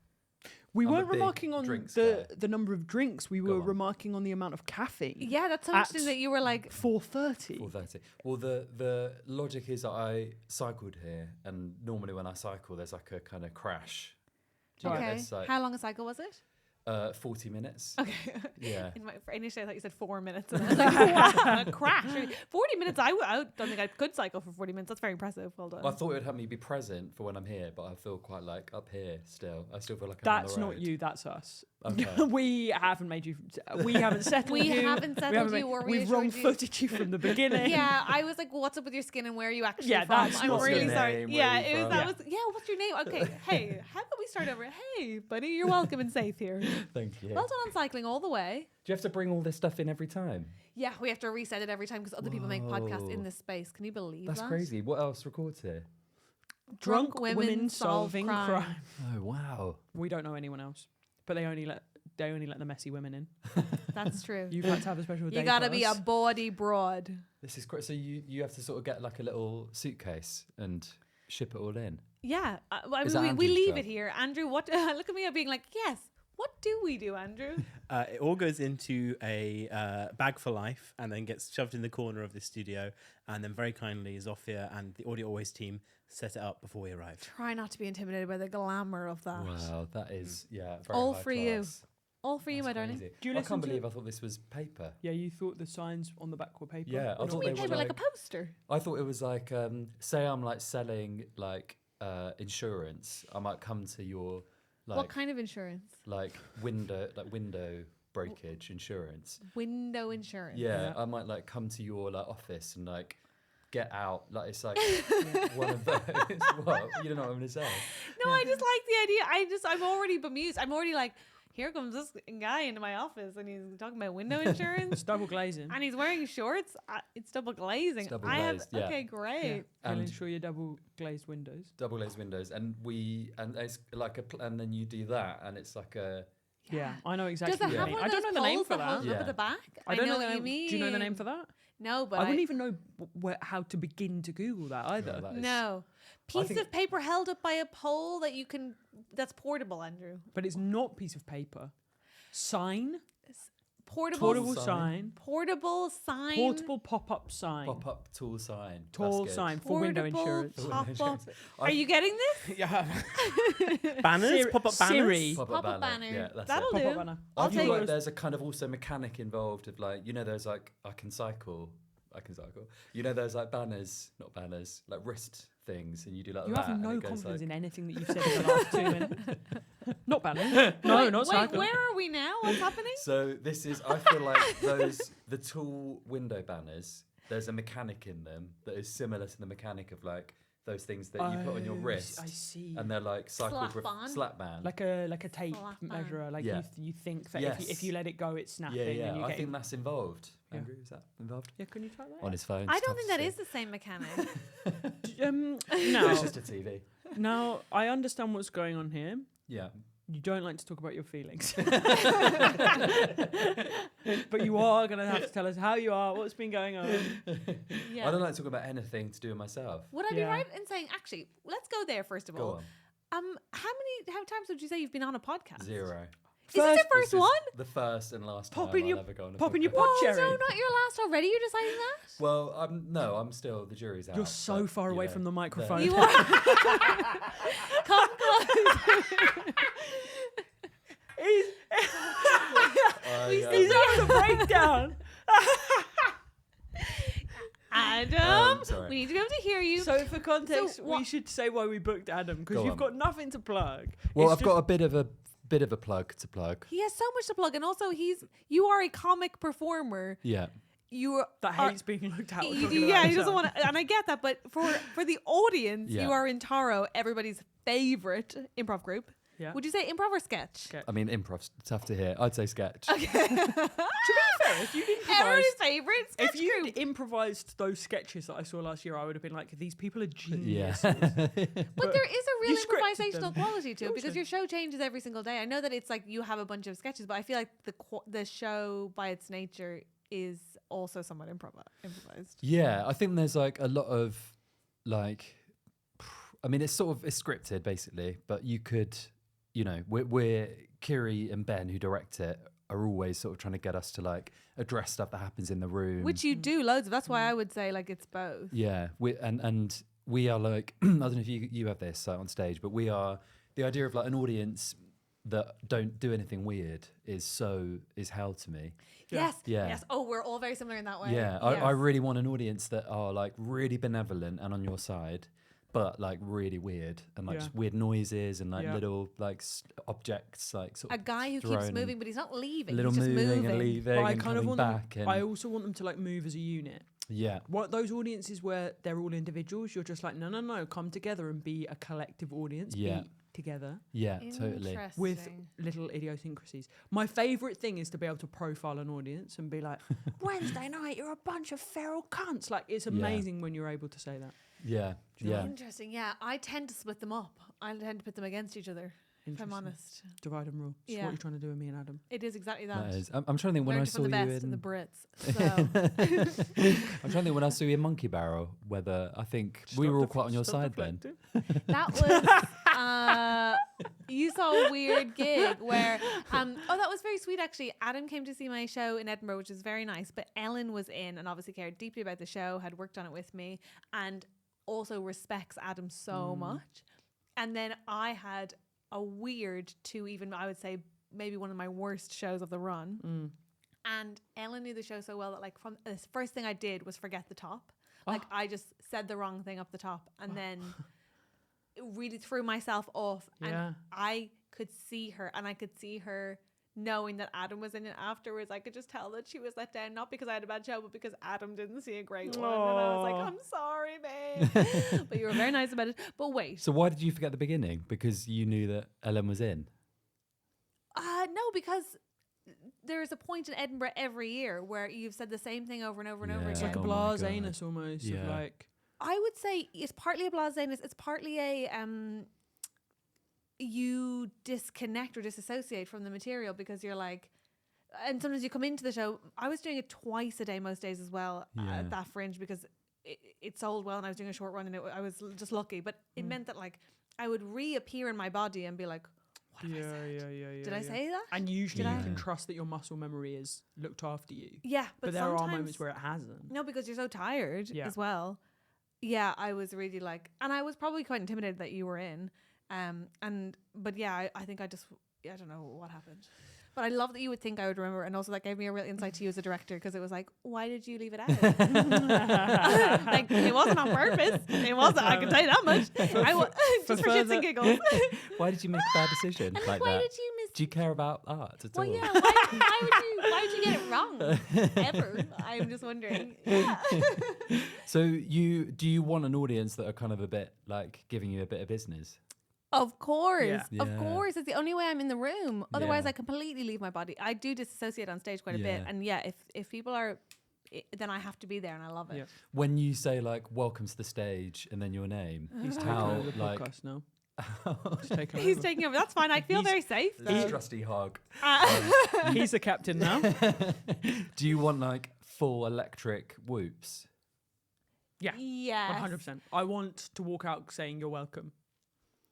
We I'm a weren't big remarking on drinks guy. the number of drinks. We were remarking on the amount of caffeine. Yeah, that's so interesting that you were like 4:30. 4:30. Well, the logic is that I cycled here, and normally when I cycle, there's like a kind of crash. Do you get okay. this, like, How long a cycle was it? 40 minutes. Okay. Yeah. Initially, I thought you said 4 minutes. And I was like, wow, a crash. 40 minutes, I don't think I could cycle for 40 minutes. That's very impressive. Well done. I thought it would help me be present for when I'm here, but I feel quite like up here still. I still feel like I'm That's on the not road. you, that's us. Okay. We haven't made you. We haven't settled We you. haven't settled you or We've reassured wrong you. footed you from the beginning. Yeah, I was like, well, what's up with your skin and where are you actually Yeah, from? that's I'm not really your sorry. name, Yeah, where are you it was from? that was what's your name? Okay, hey, how about we start over? Hey, buddy, you're welcome and safe here. Thank you. Well done on cycling all the way. Do you have to bring all this stuff in every time? Yeah, we have to reset it every time because other people make podcasts in Whoa. this space. Can you believe That's that? crazy. What else records here? Drunk women solving crime. Oh, wow. We don't know anyone else, but they only let the messy women in. That's true. You've had to have a special day You gotta be a pass. body broad. This is great. So you have to sort of get like a little suitcase and ship it all in. Yeah, I Is mean, that we Andrew's leave job? it here. Andrew, what? Look at me being like, yes. What do we do, Andrew? It all goes into a bag for life and then gets shoved in the corner of the studio. And then very kindly, Zofia and the Audio Always team set it up before we arrived. Try not to be intimidated by the glamour of that. Wow, that is very All high for you. class. All for you, That's my darling. crazy. Do you I listen can't to- believe I thought this was paper. Yeah, you thought the signs on the back were paper. Yeah, I Or thought not? they We were paper like a like- poster. I thought it was like, say I'm like selling like insurance. I might come to your What like kind of insurance? like window breakage insurance. Window insurance. Yeah, I might like come to your like office and like get out. Like it's like one of those. What? You don't know what I'm gonna say? No, I just like the idea. I'm already bemused. I'm already like, here comes this guy into my office and he's talking about window It's insurance double glazing. and he's wearing shorts. It's double glazing. It's double glazed, yeah. Okay, great. I'll And- ensure your double glazed windows. Double glazed windows, and it's like and then you do that, and it's like a. Yeah, I know exactly Does it what you have mean. one I of don't those know the name poles for that holds that. up Yeah. at the back? I don't know what the you name. mean. Do you know the name for that? No, but I wouldn't even know how to begin to Google that either. No, that is- No. I Piece think- of paper held up by a pole that's portable, Andrew. But it's not piece of paper. Sign. Portable Sign. portable sign. Portable pop-up sign. Pop-up tool sign. Tall That's good. sign for window Portable insurance. pop-up. Are you getting this? Yeah. Banners? Pop-up banners? Siri. Pop-up banner. Yeah, that's That'll it. do. Pop-up banner. I'll I feel take like it. there's a kind of also mechanic involved of like, there's like, I can cycle. There's like banners, not banners, like wrist things, and you do like You that. have and no it goes confidence like, in anything that you've said in the last 2 minutes. Not banner. No, wait, not cycle. where are we now? What's happening? So this is, I feel like the tall window banners, there's a mechanic in them that is similar to the mechanic of like those things that you put on your Oh, wrist. I see. And they're like cycled Slap on? slap band. Like a tape Slap band. measurer. Like Yeah. you think that Yes. if you let it go, it's snapping. yeah. And you I get think that's involved. Yeah. Andrew, is that involved? Yeah, can you try that? On his phone. I don't think that is the same mechanic. No. It's just a TV. Now, I understand what's going on here. Yeah. You don't like to talk about your feelings. But you are going to have to tell us how you are, what's been going on. Yeah. I don't like to talk about anything to do with myself. Would I be Yeah. right in saying, actually, let's go there first of Go all. on. How times would you say you've been on a podcast? 0. Is this the First- first This is one? the first and last Pop time in your- I'll ever go on a pop in your podcast. pod Oh, cherry. no, not your last already. You're deciding that? Well, I'm still, the jury's out. You're so but, far you away know, from the microphone. You are. Come close. He's having a breakdown. Adam, sorry. we need to be able to hear you. So for context, So we what- should say why we booked Adam, because Go you've on. got nothing to plug. Well, It's I've got a bit of a bit of a plug to plug. He has so much to plug, and also you are a comic performer. Yeah. That hates being looked at. He doesn't want to, and I get that, but for the audience, you are in Taro, everybody's favorite improv group. Yeah. Would you say improv or sketch? I mean, improv's tough to hear. I'd say sketch. Okay. To be fair, if you'd improvised, everybody's favorite sketch if you'd group. improvised those sketches that I saw last year, I would have been like, these people are geniuses. But there is a real improvisational quality to it because your show changes every single day. I know that it's like you have a bunch of sketches, but I feel like the show by its nature is also somewhat improvised. Yeah, I think there's like a lot of like, I mean, it's scripted basically, but you could, you know, we're Carey and Ben, who direct it, are always sort of trying to get us to like address stuff that happens in the room, which you do loads of. That's why I would say like it's both. Yeah, we are like I don't know if you have this on stage, but we are the idea of like an audience that don't do anything weird is hell to me. Yes. Yes. Oh, we're all very similar in that way. Yeah, yes. I really want an audience that are like really benevolent and on your side, but like really weird and like just weird noises and like little like objects, like sort of a guy who keeps moving, but he's not leaving. A little he's just moving and leaving I and kind of coming want back. Them, I also want them to like move as a unit. Yeah. What those audiences where they're all individuals, you're just like, no, come together and be a collective audience. Yeah. Be together. Yeah, totally. With little idiosyncrasies. My favourite thing is to be able to profile an audience and be like, Wednesday night, you're a bunch of feral cunts. Like, it's amazing when you're able to say that. Yeah, yeah. Interesting, yeah. I tend to split them up. I tend to put them against each other, if I'm honest. Divide and rule. It's what you're trying to do with me and Adam. It is exactly that. That is. I'm trying to think when I saw you in... the Brits. So. I'm trying to think when I saw you in Monkey Barrel, whether I think we were all quite on your side then. That was... you saw a weird gig where that was very sweet actually. Adam came to see my show in Edinburgh, which is very nice, but Ellen was in and obviously cared deeply about the show, had worked on it with me, and also respects Adam so much. And then I had a weird I would say maybe one of my worst shows of the run, and Ellen knew the show so well that like from the first thing I did was forget the top. Like I just said the wrong thing up the top and then really threw myself off, and I could see her, and I could see her knowing that Adam was in it afterwards. I could just tell that she was let down, not because I had a bad show, but because Adam didn't see a great one. And I was like, I'm sorry, babe. But you were very nice about it. But wait. So why did you forget the beginning? Because you knew that Ellen was in? No, because there's a point in Edinburgh every year where you've said the same thing over and over and over again. It's like a blaseness almost. Of like, I would say it's partly a blaseness. It's partly a you disconnect or disassociate from the material because you're like, and sometimes you come into the show. I was doing it twice a day most days as well at that Fringe because it sold well and I was doing a short run and I was just lucky. But it meant that like I would reappear in my body and be like, what have I said? Did I say that? And usually you can trust that your muscle memory is looked after you. Yeah, but there are moments where it hasn't. No, because you're so tired as well. Yeah, I was really like, and I was probably quite intimidated that you were in. But yeah, I think I don't know what happened. But I love that you would think I would remember, and also that gave me a real insight to you as a director because it was like, why did you leave it out? Like it wasn't on purpose. It wasn't. I can tell you that much. Just for shits and giggles. Why did you make a bad decision and like why that? Did you miss? Do you care about art at all? Well, yeah. Why would you get it wrong? Ever? I'm just wondering. Yeah. So do you want an audience that are kind of a bit like giving you a bit of business? Of course. Yeah. Of course. It's the only way I'm in the room. Otherwise, I completely leave my body. I do disassociate on stage quite a bit. And if people are, then I have to be there and I love it. Yeah. When you say like, welcome to the stage and then your name, he's taking over the podcast now. He's taking over. That's fine. I feel very safe. He's trusty hog. He's the captain now. Do you want like full electric whoops? Yeah. Yes. 100%. I want to walk out saying you're welcome.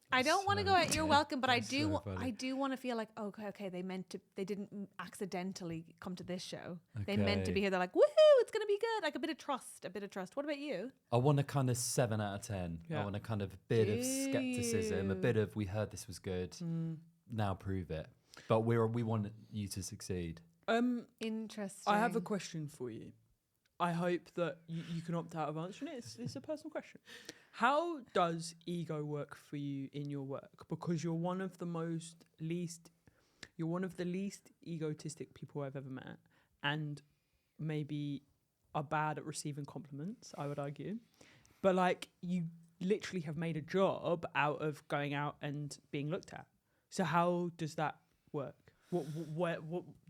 I don't want to go out, you're welcome, but I do want to feel like, okay, they didn't accidentally come to this show. Okay. They meant to be here. They're like, woohoo, it's going to be good. Like a bit of trust. What about you? I want a kind of 7 out of 10. Yeah. I want a kind of bit of skepticism, a bit of, we heard this was good. Now prove it. But we want you to succeed. Interesting. I have a question for you. I hope that you can opt out of answering it. It's a personal question. How does ego work for you in your work? Because you're one of the least you're one of the least egotistic people I've ever met, and maybe are bad at receiving compliments, I would argue. But like, you literally have made a job out of going out and being looked at. So how does that work?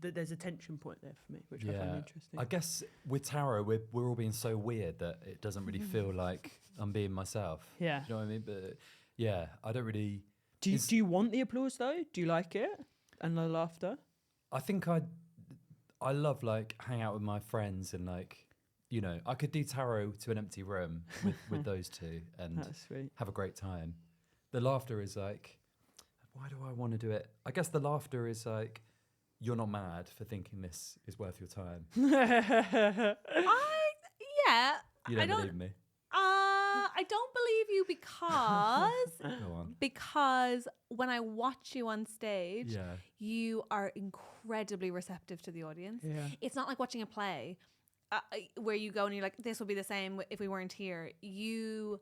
There's a tension point there for me, which I find interesting. I guess with tarot, we're all being so weird that it doesn't really feel like I'm being myself. Yeah. Do you know what I mean? But yeah, I don't really. Do you want the applause though? Do you like it and the laughter? I think I love like hang out with my friends and like, you know, I could do tarot to an empty room with those two and That's sweet. have a great time. The laughter is like, why do I want to do it? I guess the laughter is like, you're not mad for thinking this is worth your time. You don't believe me. I don't believe you Go on. because when I watch you on stage, you are incredibly receptive to the audience. Yeah. It's not like watching a play where you go and you're like, this would be the same if we weren't here. You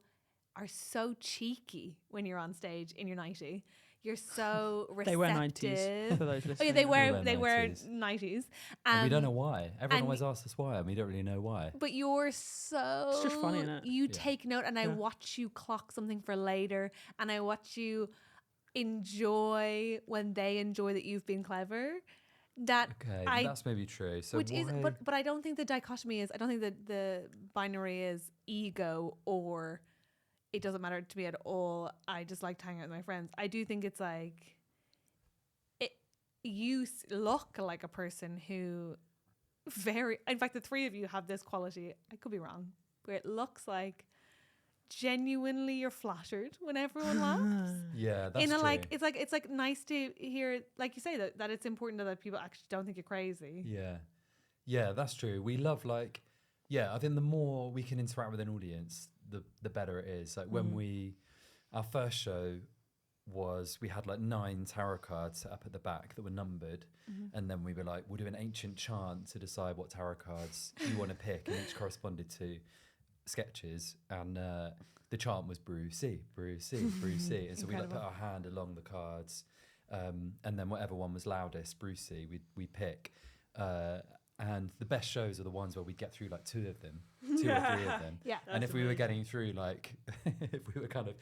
are so cheeky when you're on stage in your nightie. You're so receptive. They wear 90s for those listening. Oh yeah, they wear 90s. And we don't know why. Everyone always asks us why, and we don't really know why. But you're so... It's just funny, innit? You take note, and I watch you clock something for later, and I watch you enjoy when they enjoy that you've been clever. That's maybe true. So which is, but I don't think the dichotomy is, I don't think that the binary is ego or... It doesn't matter to me at all. I just like to hang out with my friends. I do think it's like, you look like a person who in fact, the three of you have this quality, I could be wrong, where it looks like genuinely you're flattered when everyone laughs. Yeah, that's true. Like, it's like nice to hear, like you say, that it's important that people actually don't think you're crazy. Yeah, that's true. We love like, I think the more we can interact with an audience, the better it is. Like when our first show was, we had like 9 tarot cards set up at the back that were numbered, and then we were like, we'll do an ancient chant to decide what tarot cards you want to pick, and each corresponded to sketches, and the chant was Brucey, Brucey, Brucey, and so we like put our hand along the cards, and then whatever one was loudest, Brucey, we pick. And the best shows are the ones where we get through like 2 or 3 of them. Yeah. And if we were getting through like, if we were kind of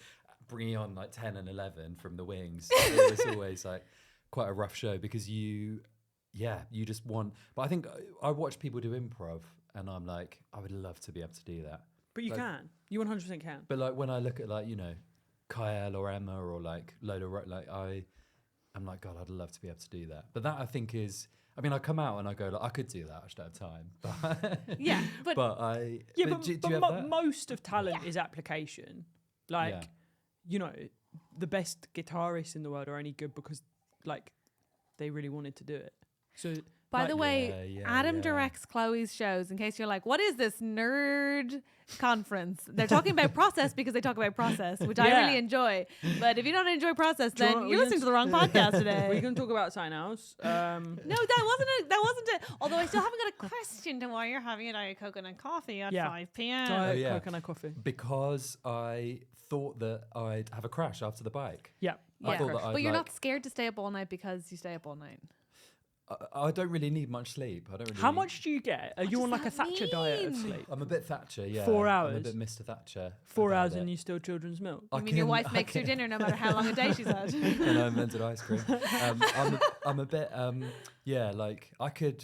bringing on like 10 and 11 from the wings, it was always like quite a rough show because you just want. But I think I watch people do improv and I'm like, I would love to be able to do that. But you can. You 100% can. But like when I look at like, you know, Kyle or Emma or like Lola, like I'm like, God, I'd love to be able to do that. But that I think is, I mean, I come out and I go, like, I could do that. I just don't have time. But but most of talent is application. Like, you know, the best guitarists in the world are only good because, like, they really wanted to do it. So, by the way, Adam directs Chloe's shows. In case you're like, what is this nerd conference? They're talking about process because they talk about process, which I really enjoy. But if you don't enjoy process, then you're listening to the wrong podcast today. We're going to talk about something else. No, that wasn't it. Although I still haven't got a question to why you're having a Diet Coconut coffee at 5 p.m. Diet Coconut coffee. Because I thought that I'd have a crash after the bike. Yeah. I thought that but you're not scared to stay up all night because you stay up all night. I don't really need much sleep. I don't really. How much do you get? Are you on like a Thatcher diet of sleep? I'm a bit Thatcher, yeah. 4 hours. I'm a bit Mr. Thatcher. 4 hours and you still children's milk? I mean your wife makes your dinner no matter how long a day she's had. And I invented ice cream. I'm a bit, like I could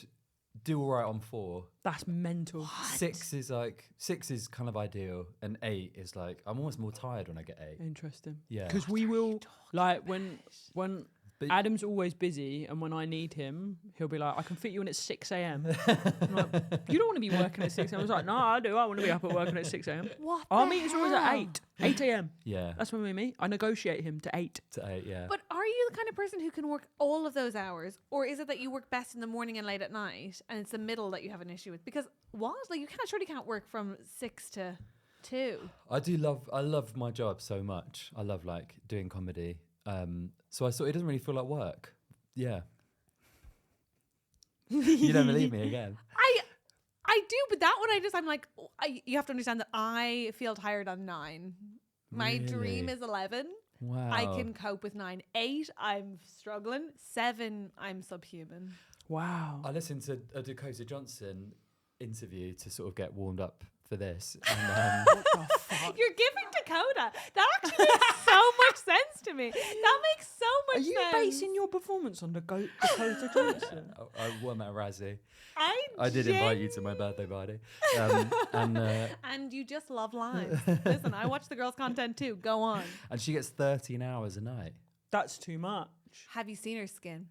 do all right on 4. That's mental. What? 6 is kind of ideal, and 8 is like I'm almost more tired when I get 8. Interesting. Yeah. Because we will like when Adam's always busy, and when I need him, he'll be like, I can fit you in at 6 a.m. I'm like, you don't want to be working at 6 a.m. I was like, no, I do. I want to be up at working at 6 a.m. What? Our meetings are always at 8 a.m. Yeah. That's when we meet. I negotiate him to 8. To 8, yeah. But are you the kind of person who can work all of those hours? Or is it that you work best in the morning and late at night, and it's the middle that you have an issue with? Because you surely can't work from 6 to 2. I love my job so much. I love like doing comedy. So I thought it doesn't really feel like work. Yeah. You don't believe me again. I do, but that one I'm like, you have to understand that I feel tired on 9. My dream is 11. Wow. I can cope with 9. 8, I'm struggling. 7, I'm subhuman. Wow. I listened to a Dakota Johnson interview to sort of get warmed up for this. And, What the fuck? You're giving Dakota. That actually makes so much sense to me. That makes so much Are you sense. basing your performance on Dakota Johnson? I won at Razzie. I did invite you to my birthday party. And you just love lines. Listen, I watch the girls' content too. Go on. And she gets 13 hours a night. That's too much. Have you seen her skin?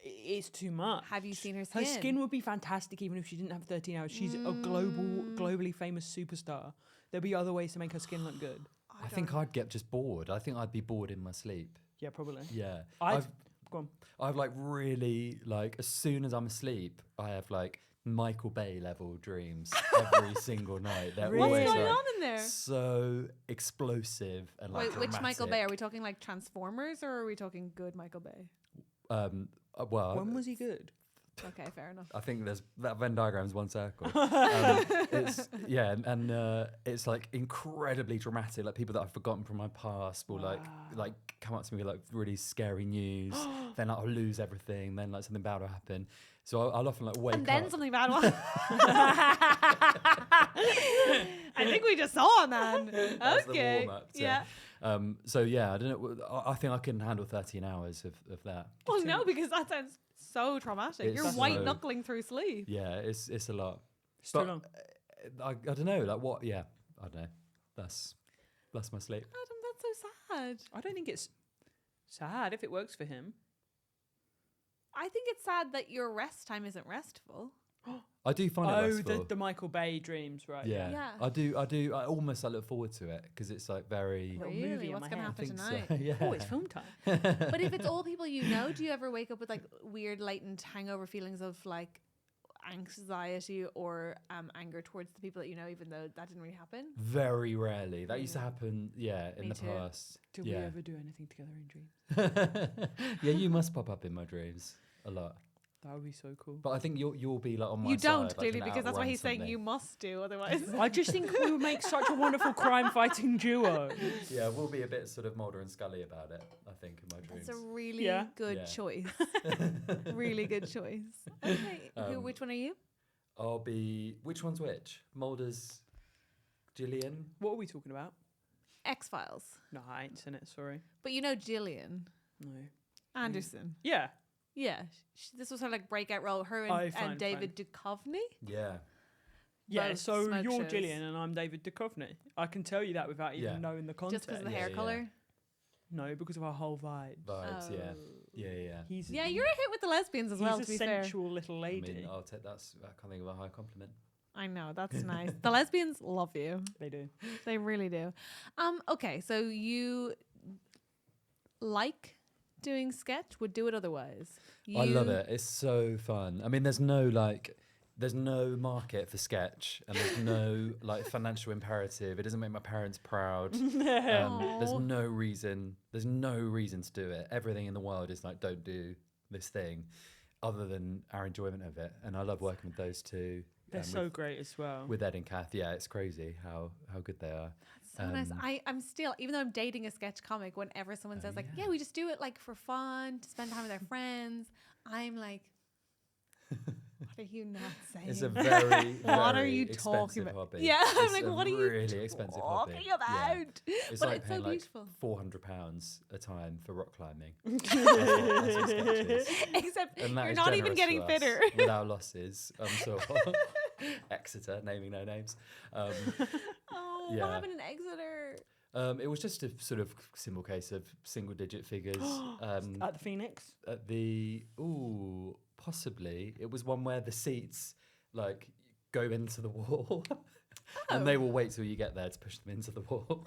It's too much. Have you seen her skin? Her skin would be fantastic even if she didn't have 13 hours. She's a globally famous superstar. There'd be other ways to make her skin look good. I think I'd get just bored. I think I'd be bored in my sleep. Yeah, probably. Yeah. Go on. I've like really like as soon as I'm asleep, I have like Michael Bay level dreams every single night. They're Really? always What's going like, on in there? so explosive and like Wait, which Michael Bay? dramatic. Are we talking like Transformers or are we talking good Michael Bay? Well, When was he good? Okay, fair enough. I think there's that Venn diagram's one circle. It's it's like incredibly dramatic. Like people that I've forgotten from my past will like come up to me with like really scary news. Then I'll lose everything. Then like something bad will happen. So I'll often like wake And then up. something bad will I think we just saw, man. That's the Okay. warm-up, Yeah. So yeah, I don't know. I think I can handle 13 hours of that. Well, no, because that sounds so traumatic. It's You're so- white knuckling through sleep. Yeah, it's a lot. It's too But long. I don't know. Like what? Yeah, I don't know. That's my sleep. Adam, that's so sad. I don't think it's sad if it works for him. I think it's sad that your rest time isn't restful. I do find it Oh, restful. the Michael Bay dreams, right? Yeah. Yeah. I do. I almost look forward to it because it's like very. Little Really? movie in What's my going to head. happen think tonight? so. Yeah. Oh, it's film time. But if it's all people you know, do you ever wake up with like weird latent hangover feelings of like anxiety or anger towards the people that you know, even though that didn't really happen? Very rarely. That used to Yeah. happen. Yeah, in Me the too. past. Did we yeah. ever do anything together in dreams? Yeah, you must pop up in my dreams a lot. That would be so cool. But I think you'll be like on my You side. don't, like, clearly, gonna because that's why outrun he's saying something. you must do, otherwise. I just think we would make such a wonderful crime-fighting duo. Yeah, we'll be a bit sort of Mulder and Scully about it. I think in my dreams. That's a really Yeah. good Yeah. choice. Really good choice. Okay, which one are you? I'll be. Which one's which? Mulder's. Gillian. What are we talking about? X-Files. No, I ain't seen it, sorry. But you know Gillian No. Anderson. Yeah. Yeah. This was her like breakout role. Her Oh, and, fine, David Duchovny. Yeah. Yeah, Both so smoke you're shows. Gillian and I'm David Duchovny. I can tell you that without even Yeah. knowing the context. Just because of the Yeah, hair yeah. color. No, because of our whole vibe. Vibes. Yeah. Oh. Yeah. He's Yeah, you're a hit with the lesbians as well, he's to a be fair. sensual little I lady. mean, I'll take that's. I can't think of a high compliment. I know, that's nice. The lesbians love you. They do. They really do. Okay, so you like doing sketch, would do it otherwise. I love it. It's so fun. I mean, there's no market for sketch, and there's no like financial imperative. It doesn't make my parents proud. There's Aw. no reason. There's no reason to do it. Everything in the world is like, don't do this thing, other than our enjoyment of it. And I love working with those two. They're so great as well. with Ed and Kath. Yeah, it's crazy how good they are. So nice. I'm still, even though I'm dating a sketch comic, whenever someone says like, yeah, we just do it like for fun, to spend time with our friends, I'm like, what are you not saying? It's a very, What are very you talking expensive about? hobby. Yeah, I'm It's like, a what are you really expensive hobby. talking Yeah. about? It's But like it's so paying like beautiful. £400 a time for rock climbing. That's what sketch is. Except And that you're is not even generous getting to us fitter. without losses. I'm sure. Exeter, naming no names. Oh, Yeah. what happened in Exeter? It was just a sort of simple case of single-digit figures. At the Phoenix? At the possibly it was one where the seats like go into the wall, and they will wait till you get there to push them into the wall.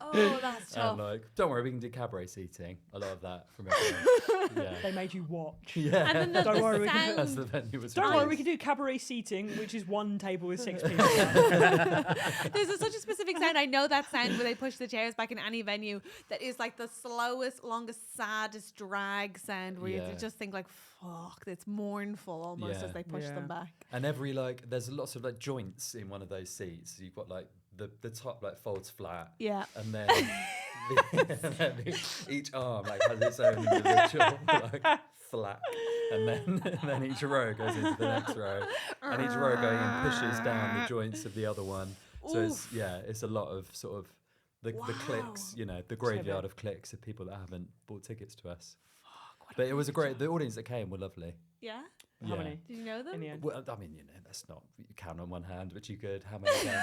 Oh, that's tough. And like, don't worry, we can do cabaret seating. A lot of that from everyone. Yeah. They made you watch. Yeah. And then the, Don't worry, the we can- As sound. the venue was. Don't worry, we reduced. can do cabaret seating, which is one table with 6 people. Such a specific sound. I know that sound where they push the chairs back in any venue. That is like the slowest, longest, saddest drag sound. Where Yeah. you just think like, fuck, it's mournful almost Yeah. as they push Yeah. them back. And every like, there's lots of like joints in one of those seats. You've got like the top like folds flat, Yeah. and then each arm like has its own individual like flap, and then each row goes into the next row, and each row going in pushes down the joints of the other one. So it's a lot of sort of the clicks, the graveyard of clicks of people that haven't bought tickets to us. But it was the audience that came were lovely. Yeah? How many? Did you know them? In the end. Well, I mean, that's not, you count on one hand, but you could, how many again?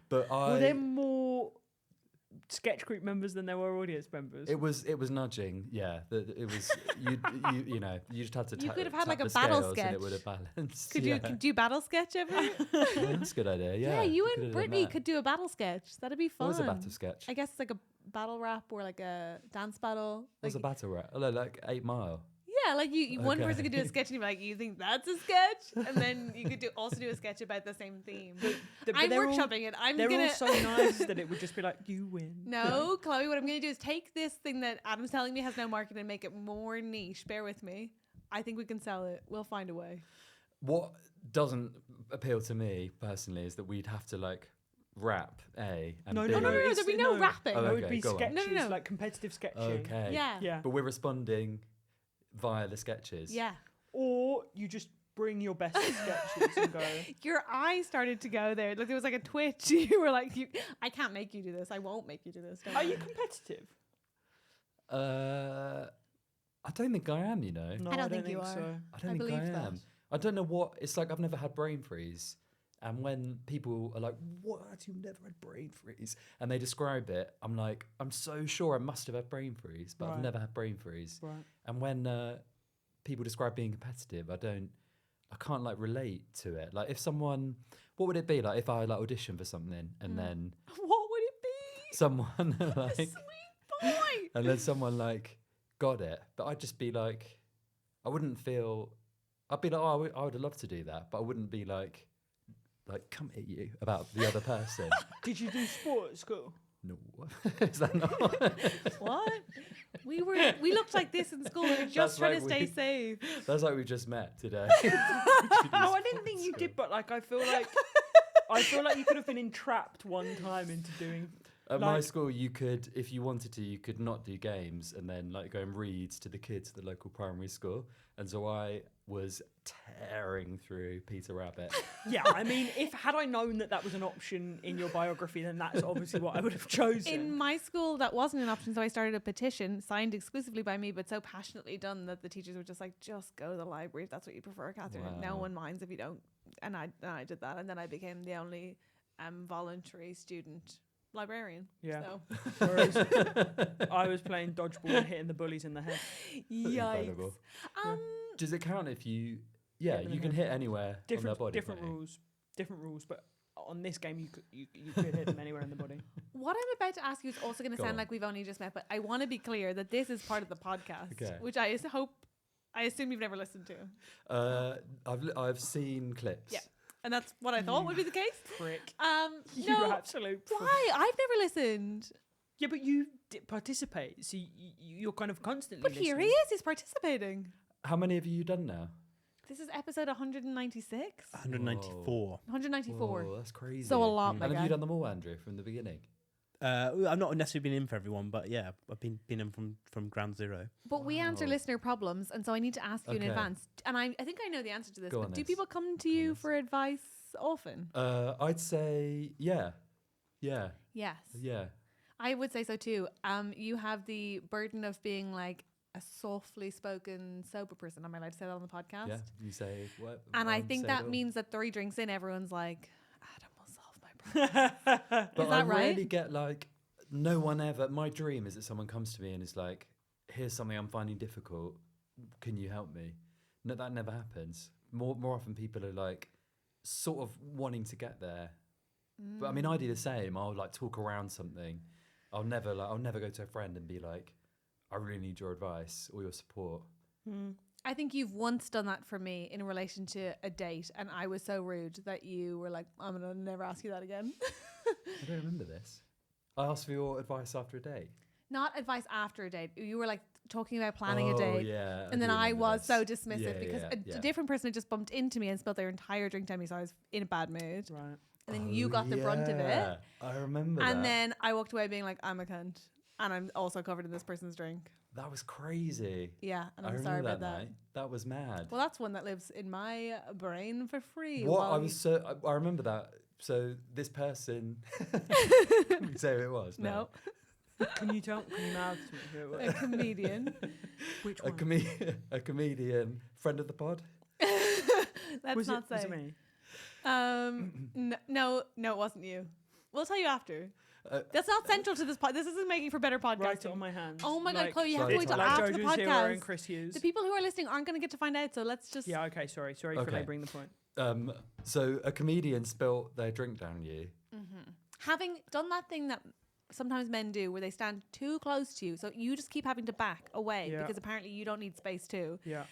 But were there more sketch group members than there were audience members? It was nudging, yeah. It was, you just had to You could have had tap like a the battle scales sketch. and it would have balanced. Could you do battle sketch ever? Yeah, that's a good idea, yeah. Yeah, you we could and have done Brittany that. could do a battle sketch. That'd be fun. What was a battle sketch? I guess it's like a battle rap or like a dance battle. What's a battle rap? Oh, like 8 Mile. Yeah, like one person could do a Okay. sketch and you'd be like, you think that's a sketch? And then you could also do a sketch about the same theme. But I'm they're all- workshopping it. They're all so nice that it would just be like, you win. No, Chloe, what I'm going to do is take this thing that Adam's telling me has no market and make it more niche. Bear with me. I think we can sell it. We'll find a way. What doesn't appeal to me personally is that we'd have to like rap and No, B. there'd be no rapping. Oh, It would okay, be go on. sketches, No. like competitive sketching. Okay. Yeah. Yeah. But we're responding via the sketches. Yeah. Or you just bring your best sketches and go. Your eyes started to go there. Like there was like a twitch. You were like, I can't make you do this. I won't make you do this. Don't Are worry." you competitive? I don't think I am, No, I don't think you are. so. I don't I think believe I that. am. I don't know what it's like. I've never had brain freeze. And when people are like, "What? You've never had brain freeze?" and they describe it, I'm like, I'm so sure I must have had brain freeze, but I've Right. never had brain freeze. Right. And when people describe being competitive, I can't like relate to it. Like if someone, what would it be like if I like auditioned for something and then What would it be? someone like, Sweet boy. and then someone like got it, but I'd just be like, I wouldn't feel. I'd be like, oh, I would have loved to do that, but I wouldn't be like come at you about the other person. Did you do sport at school? No, is that not? What? We looked like this in school. We were just That's trying like to stay we- safe. That's like we just met today. No, I didn't think you did, but like I feel like you could have been entrapped one time into doing. At my Like- school, you could, if you wanted to, you could not do games and then like go and read to the kids at the local primary school. And so I was tearing through Peter Rabbit. Yeah, I mean, had I known that was an option in your biography, then that's obviously what I would have chosen. In my school, that wasn't an option, so I started a petition signed exclusively by me, but so passionately done that the teachers were just like, just go to the library if that's what you prefer, Catherine. No Wow. one minds if you don't. And I did that, and then I became the only voluntary student librarian. Yeah. So. Whereas I was playing dodgeball and hitting the bullies in the head. Yikes. Incredible. Um, Does it count if you? Yeah, Hit them you in can the hit anywhere on their body. Different can't you? rules. Different rules, but on this game you could hit them anywhere in the body. What I'm about to ask you is also going to Go sound on. like we've only just met, but I want to be clear that this is part of the podcast, Okay. which I assume you've never listened to. I've seen clips. Yeah. And that's what I thought would be the case. Prick. You No, absolute prick. why? I've never listened. Yeah, but you participate, so you're kind of constantly But here he listening. is. He's participating. How many have you done now? This is episode 196. 194. 194. Whoa, that's crazy. So a lot, my And have guy. you done them all, Andrew, from the beginning? I've not necessarily been in for everyone, but yeah, I've been in from ground zero. But we answer Wow. listener problems, and so I need to ask you in Okay. advance. And I think I know the answer to this, Go but on do this. people come to you for advice often? I'd say, yeah. Yes. Yeah. I would say so too. You have the burden of being like a softly spoken sober person. Am I allowed to say that on the podcast? Yeah. You say what? And I think say that it all. means that 3 drinks in, everyone's like, Adam will solve my problem. But Is that I right? really get like, no one ever. My dream is that someone comes to me and is like, here's something I'm finding difficult. Can you help me? No, that never happens. More often people are like, sort of wanting to get there. But I mean, I do the same. I'll like talk around something. I'll never go to a friend and be like, I really need your advice or your support. I think you've once done that for me in relation to a date, and I was so rude that you were like, I'm going to never ask you that again. I don't remember this. I asked for your advice after a date. Not advice after a date. You were like talking about planning a Oh, date. yeah. And then do I remember was this. so dismissive Yeah, because yeah, a yeah. different person had just bumped into me and spilled their entire drink down me, so I was in a bad mood. Right. and then you got the brunt of it. I remember that. And then I walked away being like, I'm a cunt. And I'm also covered in this person's drink. That was crazy. Yeah, and I I'm sorry remember about that that. night. That was mad. Well, that's one that lives in my brain for free. What I remember that. So this person, can we say who it was? No. Can you mouth to me who it was? A comedian. Which one? A comedian, friend of the pod. Let's not say. Was it me? No, it wasn't you. We'll tell you after. That's not central to this pod. This isn't making for better podcasting. Write it on my hand. Oh my God, Chloe, you have to to wait wait till till after the Jojo's Hero podcast. and Chris Hughes. The people who are listening aren't going to get to find out, so let's just... Yeah, okay, sorry for Okay. laboring the point. So a comedian spilt their drink down you. Having done that thing that sometimes men do where they stand too close to you, so you just keep having to back away because apparently you don't need space too. Yeah.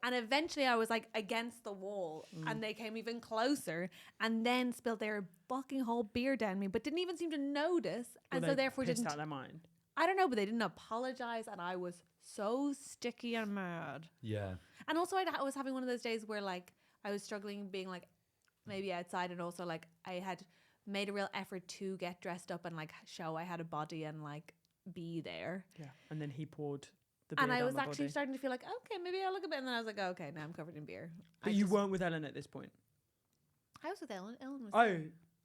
And eventually I was like against the wall and they came even closer and then spilled their fucking whole beer down me, but didn't even seem to notice. And so therefore pissed didn't... out their mind. I don't know, but they didn't apologize and I was so sticky and mad. Yeah. And also I was having one of those days where like I was struggling being like maybe outside, and also like I had made a real effort to get dressed up and like show I had a body and like be there. Yeah. And then he poured the beer And I down was my actually body. starting to feel like, okay, maybe I'll look a bit. And then I was like, oh, okay, now I'm covered in beer. But you weren't with Ellen at this point. I was with Ellen. Ellen was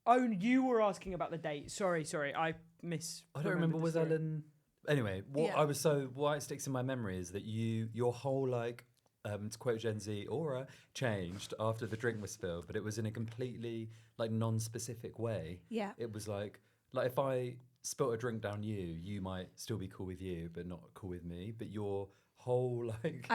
Oh, you were asking about the date. Sorry. I don't remember. Was Ellen? Anyway, why it sticks in my memory is that your whole like, to quote Gen Z, aura changed after the drink was spilled, but it was in a completely like non-specific way. Yeah. It was like if I spilt a drink down you, you might still be cool with you, but not cool with me. But your whole like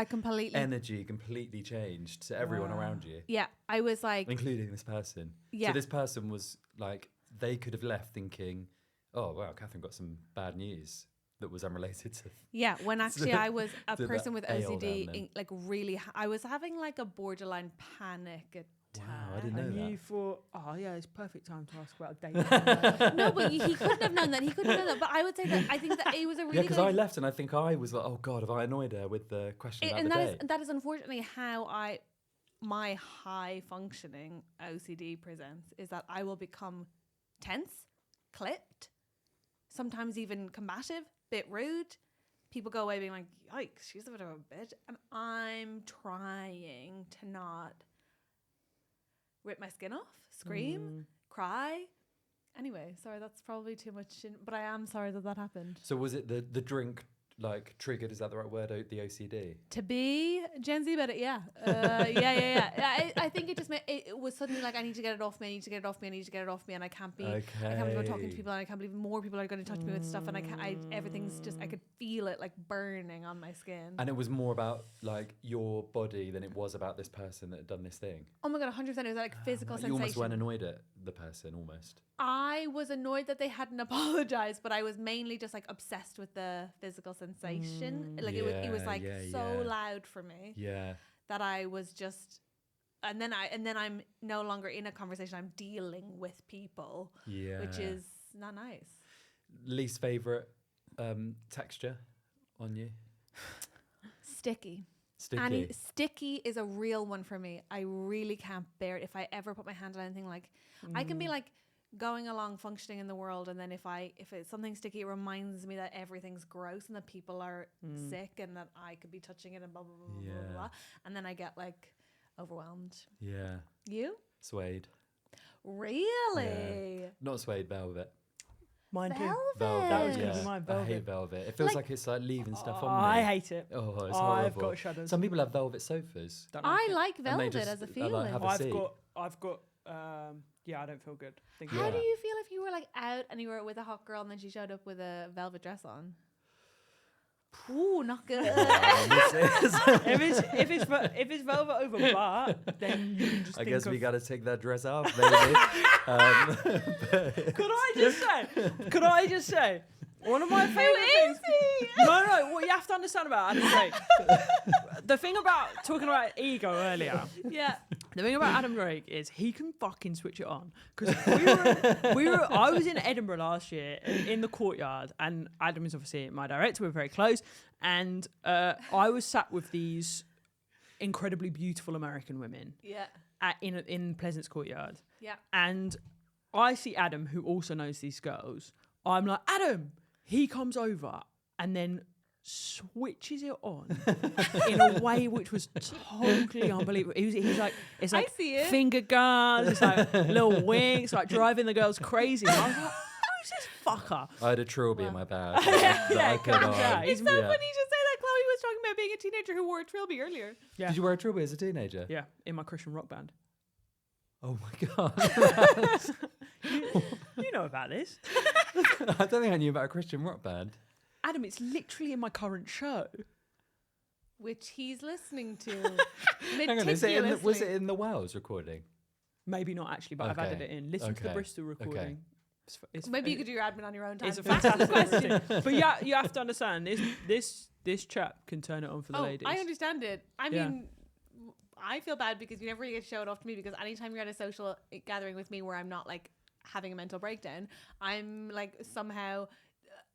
energy completely changed to everyone around you. Yeah, I was like, including this person. Yeah. So this person was like, they could have left thinking, oh wow, Catherine got some bad news that was unrelated to. Yeah, when actually I was a to person with that ale down OCD, then. like really, I was having like a borderline panic attack. Wow, I didn't know And that. you thought, oh yeah, it's perfect time to ask about a date. No, but he couldn't have known that. He couldn't have known that. But I would say that I think that it was a really Yeah, because good... I left and I think I was like, oh God, have I annoyed her with the question about and the that date? is that is unfortunately how my high functioning OCD presents, is that I will become tense, clipped, sometimes even combative, bit rude. People go away being like, yikes, she's a bit of a bitch. And I'm trying to not rip my skin off, scream, cry. Anyway, sorry, that's probably too much, but I am sorry that happened. So was it the drink like triggered, is that the right word, the OCD? To be Gen Z about it, yeah. Yeah. I think it just it was suddenly like, I need to get it off me, I need to get it off me, I need to get it off me, and I can't be I can't be talking to people, and I can't believe more people are going to touch me with stuff, and everything's just, I could feel it like burning on my skin. And it was more about like your body than it was about this person that had done this thing. Oh my God, 100%. It was like physical You sensation. almost weren't annoyed at the person, almost. I was annoyed that they hadn't apologized, but I was mainly just like obsessed with the physical sensation. Like it was like so loud for me. Yeah. That I was just, and then I'm no longer in a conversation. I'm dealing with people, which is not nice. Least favorite texture on you? Sticky. Sticky. Sticky is a real one for me. I really can't bear it. If I ever put my hand on anything, like I can be like going along functioning in the world, and then if it's something sticky, it reminds me that everything's gross and that people are sick and that I could be touching it and blah blah blah blah blah, and then I get like overwhelmed. Yeah. You? Suede. Really? Yeah. Not suede, velvet. Mine too. Velvet. That was going to be mine, I velvet. hate velvet. It feels like it's like leaving stuff on me. I hate it. Oh, it's I've horrible. got shudders. Some people have velvet sofas. Don't like I it. like And they velvet just, as a like, feeling. have a seat. I've got yeah, I don't feel good. How do you feel if you were like out and you were with a hot girl and then she showed up with a velvet dress on? Ooh, not good. if it's velvet over butt, then you can just I think guess of, we got to take that dress off, baby. Could I just say one of my favorite things? No, what you have to understand about Adam Drake. The thing about talking about ego earlier. Yeah. The thing about Adam Drake is he can fucking switch it on. Because I was in Edinburgh last year in the courtyard, and Adam is obviously my director. We're very close, and I was sat with these incredibly beautiful American women. Yeah. In Pleasance Courtyard. Yeah. And I see Adam, who also knows these girls. I'm like, Adam! He comes over and then switches it on in a way which was totally unbelievable. He's like, it's like I see it. finger guns, it's like little winks, like driving the girls crazy. And I was like, who's this fucker? I had a trilby in my bag. Yeah, I could on. It's so funny you should say that. Chloe was talking about being a teenager who wore a trilby earlier. Yeah. Did you wear a trilby as a teenager? Yeah, in my Christian rock band. Oh my god. You know about this. I don't think I knew about a Christian rock band. Adam, it's literally in my current show. Which he's listening to. Hang on, was it in the Wales recording? Maybe not actually, but I've added it in. Listen to the Bristol recording. Okay. Maybe you could do your admin on your own time. It's a fantastic question. But yeah, you have to understand, this chap can turn it on for the ladies. I understand it. I mean, I feel bad because you never really get to show it off to me, because anytime you're at a social gathering with me where I'm not like having a mental breakdown, I'm like somehow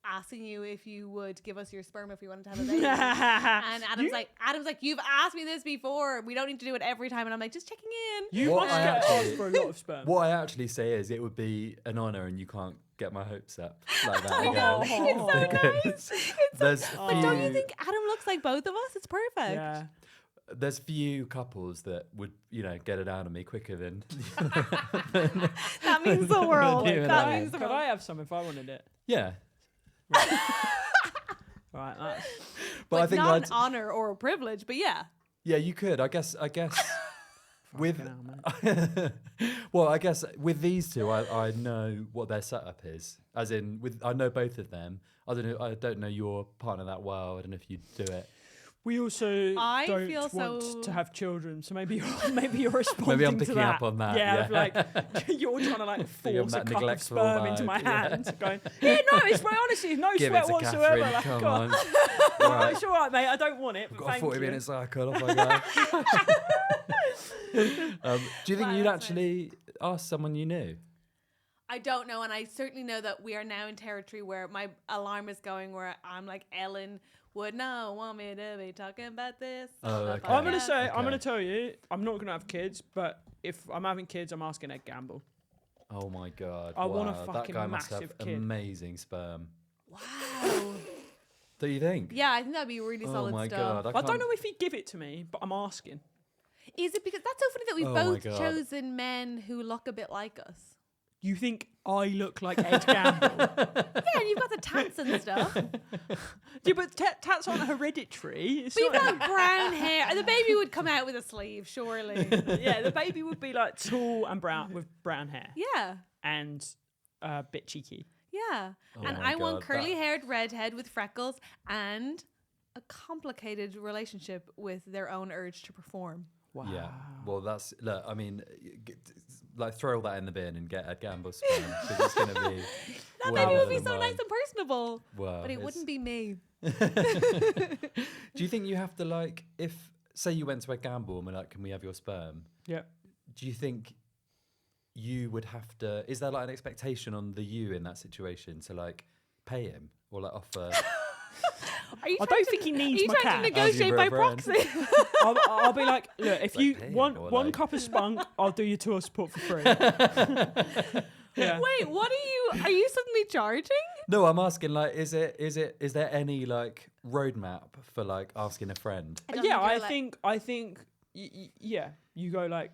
asking you if you would give us your sperm if we wanted to have a baby. And Adam's like, you've asked me this before. We don't need to do it every time. And I'm like, just checking in. You must get asked for a lot of sperm. What I actually say is it would be an honour and you can't get my hopes up like that again. It's so nice. But don't you think Adam looks like both of us? It's perfect. Yeah. There's few couples that would, get it out of me quicker than... That means the world. That means the Could world. I have some if I wanted it? Yeah. Right, that's... But I think not an honour or a privilege, but yeah. Yeah, you could. I guess with hell, well, I guess with these two, I know what their setup is. As in, I know both of them. I don't know your partner that well. I don't know if you do it. We also don't want to have children, so maybe you're responding Maybe I'm to picking that. up on that. Yeah, like you're trying to like force a cup of sperm into my hand, going, yeah, no, it's my honestly, no Give sweat it to whatsoever. Catherine, Like, come God. on. Right. It's all right, mate. I don't want it. I've But got a thank 40 you. minute cycle. Off I go. Do you think you'd actually ask someone you knew? I don't know, and I certainly know that we are now in territory where my alarm is going, where I'm like, Ellen would not want me to be talking about this. Okay. I'm gonna tell you, I'm not gonna have kids, but if I'm having kids, I'm asking Ed Gamble. Oh my god! I want a that fucking guy must have massive kid. amazing sperm. Wow. Do you think? Yeah, I think that'd be really solid my stuff. god! I don't know if he'd give it to me, but I'm asking. Is it because that's so funny that we've Oh my both God. chosen men who look a bit like us? You think I look like Ed Gamble? Yeah, and you've got the tats and stuff. Yeah, but tats aren't hereditary. It's But you've not- got brown hair. The baby would come out with a sleeve, surely. Yeah, the baby would be like tall and brown with brown hair Yeah. and a bit cheeky. Yeah. Oh and my I want God, curly-haired redhead with freckles and a complicated relationship with their own urge to perform. Wow. Yeah. Well, I mean, throw all that in the bin and get Ed Gamble's sperm because it's going to be. That way baby would better be than so mine. nice and personable. Wow, But it wouldn't be me. Do you think you have to if say you went to Ed Gamble and we're like, can we have your sperm? Yeah. Do you think you would have to? Is there an expectation on you in that situation to pay him or offer? I don't think he needs my Are you trying to cat. negotiate by proxy? I'll be like, look, if you pay him want or one cup of spunk, I'll do your tour support for free. Yeah. Wait, what are you suddenly charging? No, I'm asking is there any roadmap for asking a friend? Yeah, I think yeah, you go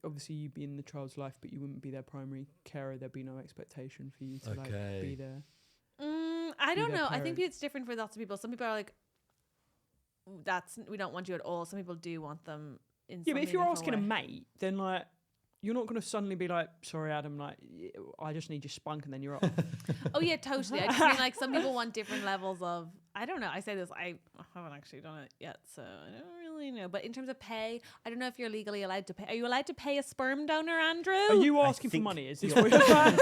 obviously you'd be in the child's life, but you wouldn't be their primary carer. There'd be no expectation for you to be there. I don't know. I parent. think it's different for lots of people. Some people are like, we don't want you at all. Some people do want them in Yeah, but if you're asking a way. mate, then you're not going to suddenly be like, sorry, Adam, I just need your spunk and then you're off. Oh yeah, totally. I just mean some people want different levels of. I don't know. I say this. I haven't actually done it yet, so I don't really know. But in terms of pay, I don't know if you're legally allowed to pay. Are you allowed to pay a sperm donor, Andrew? Are you asking for think- money? Is this what you're trying?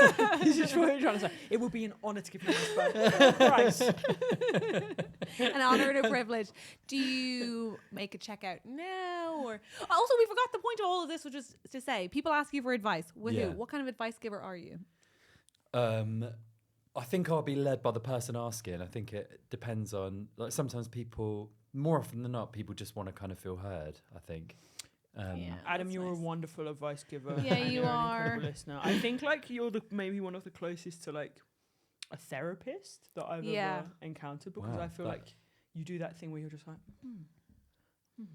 Is this what you're trying to say? It would be an honour to give you my spunk. Price. An honour and a privilege. Do you make a check out now? Or also, we forgot the point of all of this, which was to say, people ask you for advice. With Yeah. who? What kind of advice giver are you? I think I'll be led by the person asking. I think it depends on sometimes people, more often than not, people just want to kind of feel heard. I think. Adam, you're nice. a wonderful advice giver. Yeah, and you you're are. an incredible listener. I think like you're maybe one of the closest to like a therapist that I've ever encountered, because Wow, I feel that- like you do that thing where you're just like,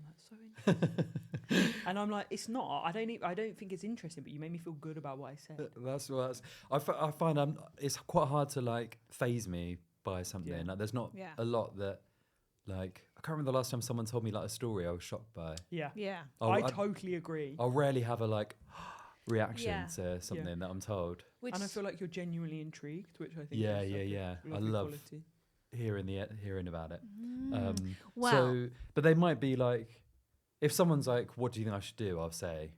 that's so interesting. And I'm like, it's not. I don't think it's interesting, but you made me feel good about what I said. I find it's quite hard to like phase me by something. Yeah. Like there's not a lot that like I can't remember the last time someone told me like a story I was shocked by. Yeah. I Totally agree. I'll rarely have a like reaction Yeah. to something that I'm told. Which And I feel like you're genuinely intrigued, which I think Yeah, is like yeah. a I lovely love quality. hearing about it. Wow. So, but they might be like, if someone's like, "What do you think I should do?" I'll say,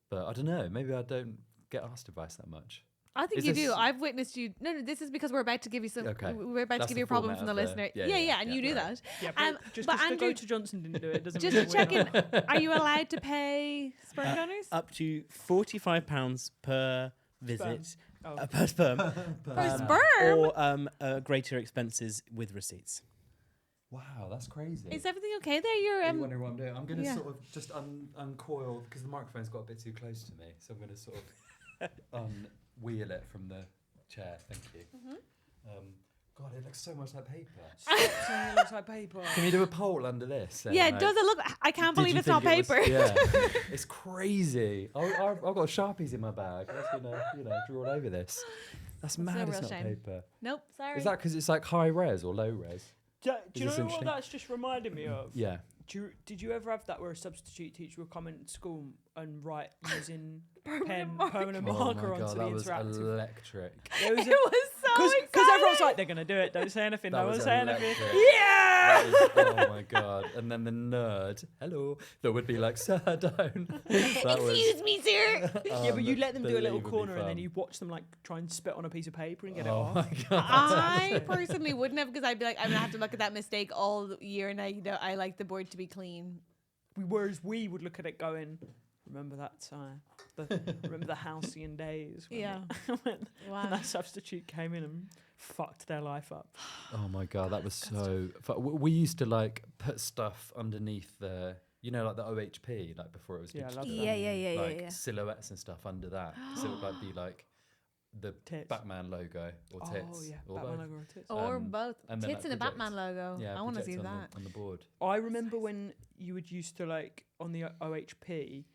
but I don't know. Maybe I don't get asked advice that much. I think Is you this- do. I've witnessed you. No, this is because we're about to give you some. Okay. We're about That's to give the you a problem format from the of the- listener. yeah, and you do right. that. Yeah, but just but because the Andrew, Go to Johnson didn't do it doesn't just mean to check in, are you allowed to pay sperm donors? Up to £45 per visit. Oh. Per sperm. For sperm? Or greater expenses with receipts. Wow, that's crazy. Is everything okay there? You You're wondering what I'm doing? I'm going to yeah. sort of just uncoil because the microphone's got a bit too close to me. So I'm going to sort of wheel it from the chair. Thank you. God, it looks so much like paper. Stop saying it looks like paper. Can you do a poll under this? yeah, does it look? I can't believe it's not paper. Yeah, it's crazy. I've got Sharpies in my bag. I'm just gonna, draw all over this. That's no mad. It's real not shame. paper. Nope, sorry. Is that because it's like high res or low res? Do Is you this know what interesting? that's just reminded me of? Yeah. Did you ever have that where a substitute teacher would come into school and write using Permanent permanent Oh marker my onto God, the that was interactive? electric. There was it was so because everyone's like, they're gonna do it. Don't say anything. That No one was say anything. electric. Yeah. Oh my God. And then the nerd, hello, that would be like, sir, don't. Excuse me, sir. Yeah, but you let them do a little unbelievably corner, and then fun. you watch them like try and spit on a piece of paper and get it Oh off. my God. I personally wouldn't have, because I'd be like, I'm gonna have to look at that mistake all year, and I like the board to be clean. Whereas we would look at it going, remember that time? Remember the halcyon days? When Yeah. when Wow. that substitute came in and fucked their life up. Oh my God, that was so. We used to like put stuff underneath the, like the OHP, like before it was Yeah, I love digital, that. Yeah. like silhouettes and stuff under that. So it would like be like the Tits. Batman logo or tits. Oh yeah, or Batman both. logo or tits. Or Um, both. and then, Tits like, and a project- Batman logo. Yeah, I want to project see on that. on the board. I remember when you would used to like on the OHP,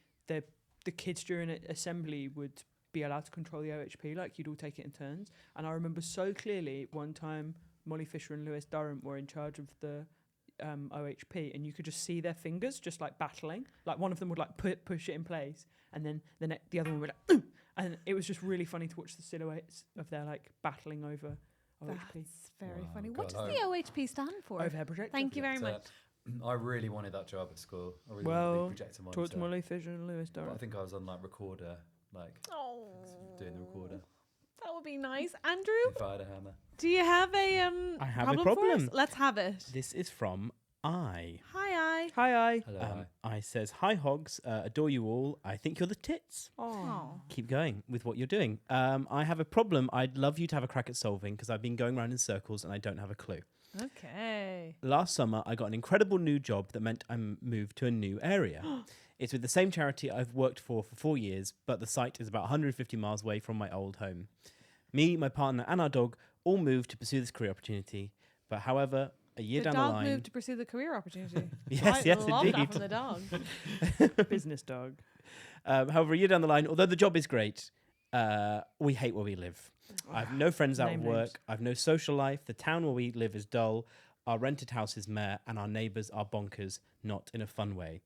the kids during assembly would be allowed to control the OHP, like you'd all take it in turns. And I remember so clearly one time Molly Fisher and Lewis Durham were in charge of the OHP, and you could just see their fingers just like battling. Like one of them would like push it in place, and then the other one would like, and it was just really funny to watch the silhouettes of their like battling over OHP. That's very Wow, funny. God, What does the OHP stand for? Overhead projector. Thank you very So, much. I really wanted that job at school. I really wanted Well, to be projector talk monitor. to Molly Fisher and Lewis But Durham. I think I was on like recorder, like Oh, doing the recorder. that would be nice. Andrew, If I had a hammer. do you have a I have a for us? problem. Let's have it. This is from I. Hi, Hi. Hello. I says, hi hogs, adore you all. I think you're the tits. Oh. Keep going with what you're doing. I have a problem I'd love you to have a crack at solving because I've been going around in circles and I don't have a clue. Okay. Last summer, I got an incredible new job that meant I moved to a new area. It's with the same charity I've worked for 4 years, but the site is about 150 miles away from my old home. Me, my partner, and our dog all moved to pursue this career opportunity. But however, a year The down the dog line... moved to pursue the career opportunity. Yes, I love indeed. that from the dog. Business dog. However, a year down the line, although the job is great, we hate where we live. I have no friends out of Name work. names. I have no social life. The town where we live is dull. Our rented house is meh, and our neighbours are bonkers, not in a fun way.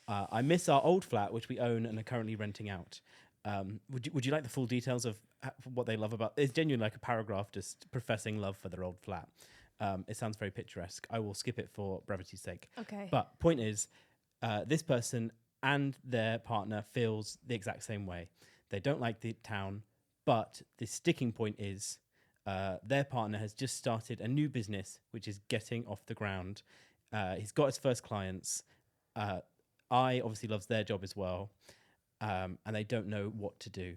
I miss our old flat, which we own and are currently renting out. Would you like the full details of what they love about? It's genuinely like a paragraph just professing love for their old flat. It sounds very picturesque. I will skip it for brevity's sake. Okay. But point is, this person and their partner feels the exact same way. They don't like the town, but the sticking point is their partner has just started a new business, which is getting off the ground. He's got his first clients. I obviously loves their job as well, and they don't know what to do.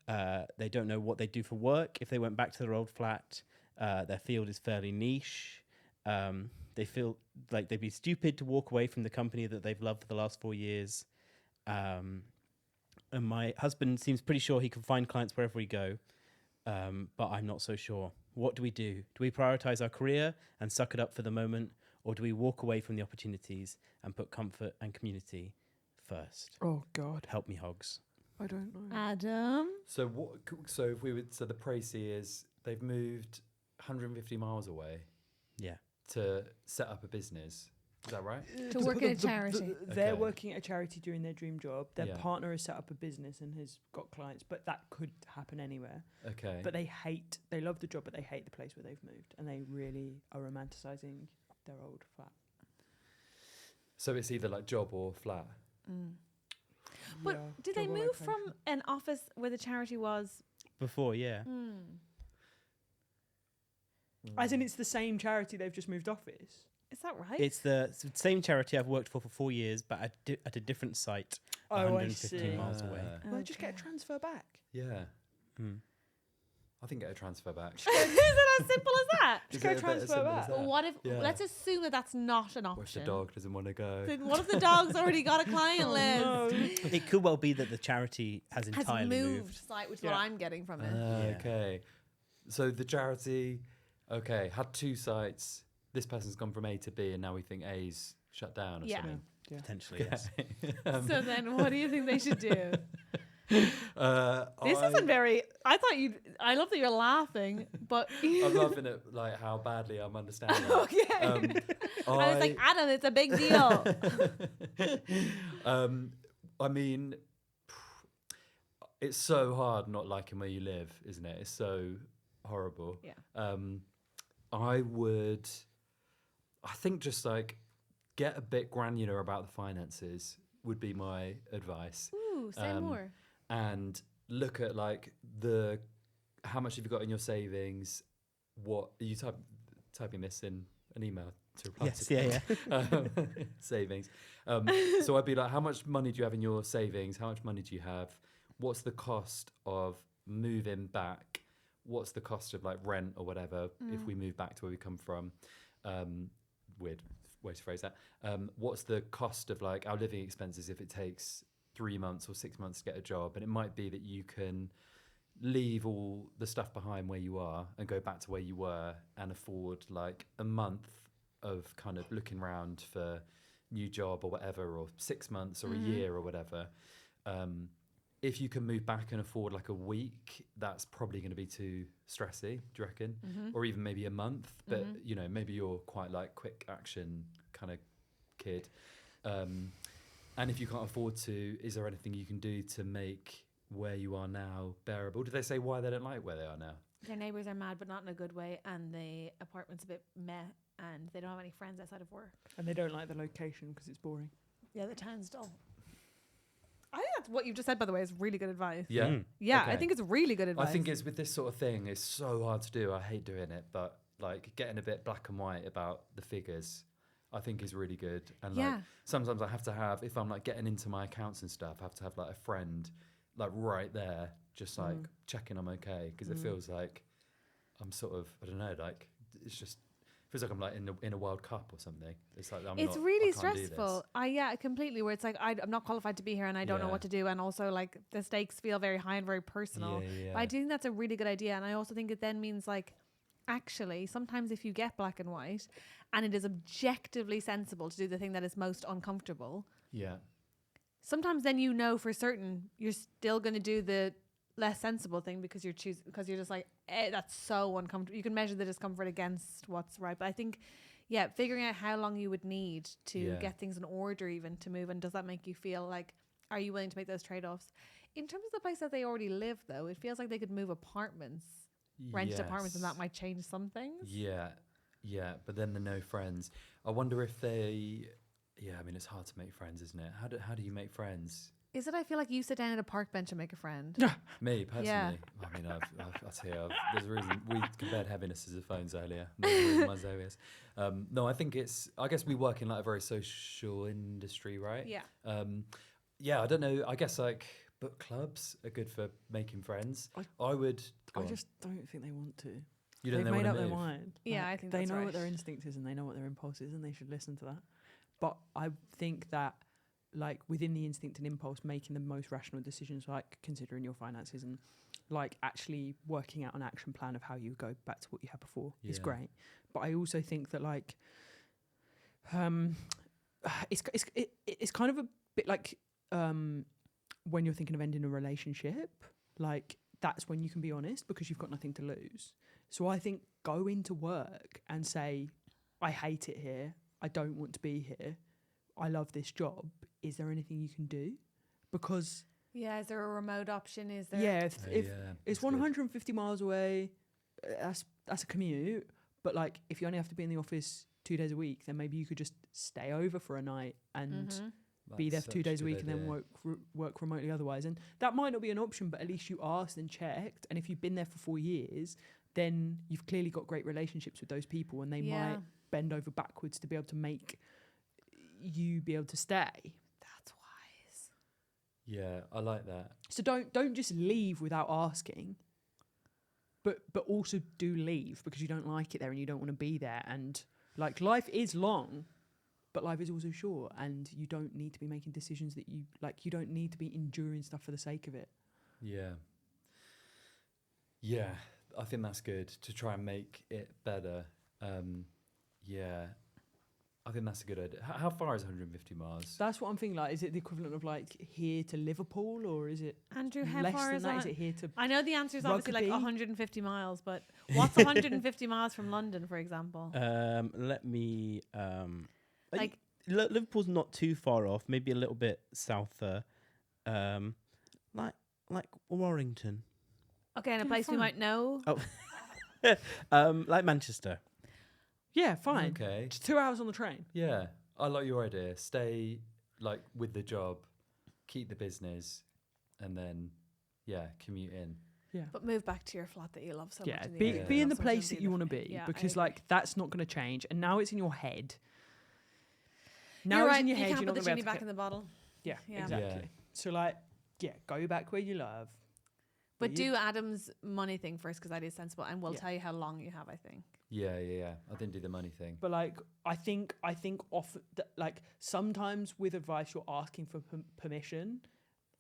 They don't know what they do for work if they went back to their old flat. Their field is fairly niche. They feel like they'd be stupid to walk away from the company that they've loved for the last 4 years. And my husband seems pretty sure he can find clients wherever we go, but I'm not so sure. What do we do? Do we prioritize our career and suck it up for the moment, or do we walk away from the opportunities and put comfort and community first? Oh God, Help me, Hogs. I don't know. Adam. So what? So if we would, so the précis is they've moved 150 miles away Yeah. to set up a business. Is that right? To work at a charity. They're Okay. working at a charity doing their dream job. Their Yeah. partner has set up a business and has got clients, but that could happen anywhere. Okay. But they love the job, but they hate the place where they've moved, and they really are romanticizing their old flat. So it's either like job or flat. But Yeah, did they job or move location. from an office where the charity was? Before, yeah. As in, it's the same charity, they've just moved office. Is that right? It's the same charity I've worked for 4 years, but at a different site, Oh, I 115 see. miles away. Well, just get a Okay. transfer back. Yeah. Mm. I think get a transfer back. Is it as simple as that? Just Is go it a bit as transfer simple back. as that? What if? Yeah. Let's assume that that's not an Wish the option. dog doesn't want to go. Then what if the dog's already got a client list? It could well be that the charity has Has entirely moved site, which is what Yeah. I'm getting from it. Yeah. Okay. So the charity, had 2 sites. This person's gone from A to B, and now we think A's shut down or Yeah. something. Potentially, yes. So then, what do you think they should do? This I- isn't very. I thought you. I love that you're laughing, but I'm laughing at like how badly I'm understanding. it. okay. I was like, Adam, it's a big deal. I mean, it's so hard not liking where you live, isn't it? It's so horrible. Yeah. I think just like get a bit granular about the finances would be my advice. Ooh, say more. And look at like how much have you got in your savings? What are you typing this in an email to reply Yes, to? yeah. Savings. So I'd be like, how much money do you have in your savings? How much money do you have? What's the cost of moving back? What's the cost of like rent or whatever if we move back to where we come from? Weird way to phrase that. What's the cost of like our living expenses if it takes 3 months or 6 months to get a job? And it might be that you can leave all the stuff behind where you are and go back to where you were and afford like a month of kind of looking around for new job or whatever, or 6 months or a year or whatever. If you can move back and afford like a week, that's probably going to be too stressy, do you reckon? Or even maybe a month, but you know, maybe you're quite like quick action kind of kid. And if you can't afford to, is there anything you can do to make where you are now bearable? Do they say why they don't like where they are now? Their neighbours are mad, but not in a good way, and the apartment's a bit meh, and they don't have any friends outside of work. And they don't like the location because it's boring. Yeah, the town's dull. I think that's what you've just said, by the way, is really good advice. Yeah. Mm. Yeah, Okay. I think it's really good advice. I think it's with this sort of thing, it's so hard to do. I hate doing it, but like getting a bit black and white about the figures, I think is really good. And like Yeah. sometimes I have to have, if I'm like getting into my accounts and stuff, I have to have like a friend like right there, just like checking I'm okay, because it feels like I'm sort of, I don't know, like it's just feels like I'm like in a World Cup or something. It's like it's really stressful. Yeah, completely. Where it's like I'm not qualified to be here, and I don't know Yeah. what to do, and also like the stakes feel very high and very personal. Yeah. But I do think that's a really good idea, and I also think it then means like, actually, sometimes if you get black and white, and it is objectively sensible to do the thing that is most uncomfortable, Yeah. sometimes then you know for certain you're still going to do the less sensible thing because you're just like, that's so uncomfortable. You can measure the discomfort against what's right. But I think, yeah, figuring out how long you would need to Yeah. get things in order even to move, and does that make you feel like, are you willing to make those trade-offs? In terms of the place that they already live, though, it feels like they could move apartments, rented apartments, and that Yes. might change some things. Yeah, but then the no friends. I wonder if they. Yeah, I mean it's hard to make friends, isn't it? How do you make friends? Is it? I feel like you sit down at a park bench and make a friend. Me personally, Yeah. I mean, I'll tell you, there's a reason we compared heaviness as the phones earlier. There's a reason mine's heaviest. No, I think I guess we work in like a very social industry, right? Yeah. Yeah, I don't know. I guess like book clubs are good for making friends. I would. I just don't think they want to. You don't They've know made want up to their move. mind. Yeah, Like, I think they that's know right. what their instinct is and they know what their impulse is, and they should listen to that. But I think that like within the instinct and impulse, making the most rational decisions, like considering your finances and like actually working out an action plan of how you go back to what you had before is Yeah. great. But I also think that like it's kind of a bit like when you're thinking of ending a relationship, like that's when you can be honest because you've got nothing to lose. So I think go into work and say, I hate it here. I don't want to be here. I love this job. Is there anything you can do? Because Yeah, is there a remote option? Is there? yeah, if Yeah, it's that's good. 150 miles away, that's a commute. But like, if you only have to be in the office 2 days a week, then maybe you could just stay over for a night and be there That's for 2 such days a good week and then idea. work remotely otherwise. And that might not be an option, but at least you asked and checked. And if you've been there for 4 years, then you've clearly got great relationships with those people, and they might bend over backwards to be able to make you be able to stay. That's wise. Yeah, I like that. So don't just leave without asking. But also do leave because you don't like it there and you don't want to be there. And like, life is long, but life is also short, and you don't need to be making decisions that you like. You don't need to be enduring stuff for the sake of it. Yeah. Yeah, I think that's good to try and make it better. Yeah, I think that's a good idea. How far is 150 miles? That's what I'm thinking. Like, is it the equivalent of like here to Liverpool, or is it Andrew, how less far than is that? that? Is it here to? I know the answer is obviously like Rugby? 150 miles, but what's 150 miles from London, for example? Let me Like- Liverpool's not too far off, maybe a little bit souther, like Warrington, Okay, and a Yeah, place we fine. might know. like Manchester. Yeah, fine. Okay. Just 2 hours on the train. Yeah, I like your idea. Stay like with the job, keep the business, and then commute in. Yeah. But move back to your flat that you love so Yeah, much. be area. in the Not so much place in that you the- want to be, Yeah, I because agree. like that's not going to change, and now it's in your head. Now You're it's right. in your You head. can't You're put not the going to genie be able back to. in the bottle. Yeah, Yeah. exactly. Yeah. So like, go back where you love. But You- do Adam's money thing first, because that is sensible, and we'll Yeah. tell you how long you have, I think. Yeah. I didn't do the money thing. But like, I think often like sometimes with advice you're asking for permission,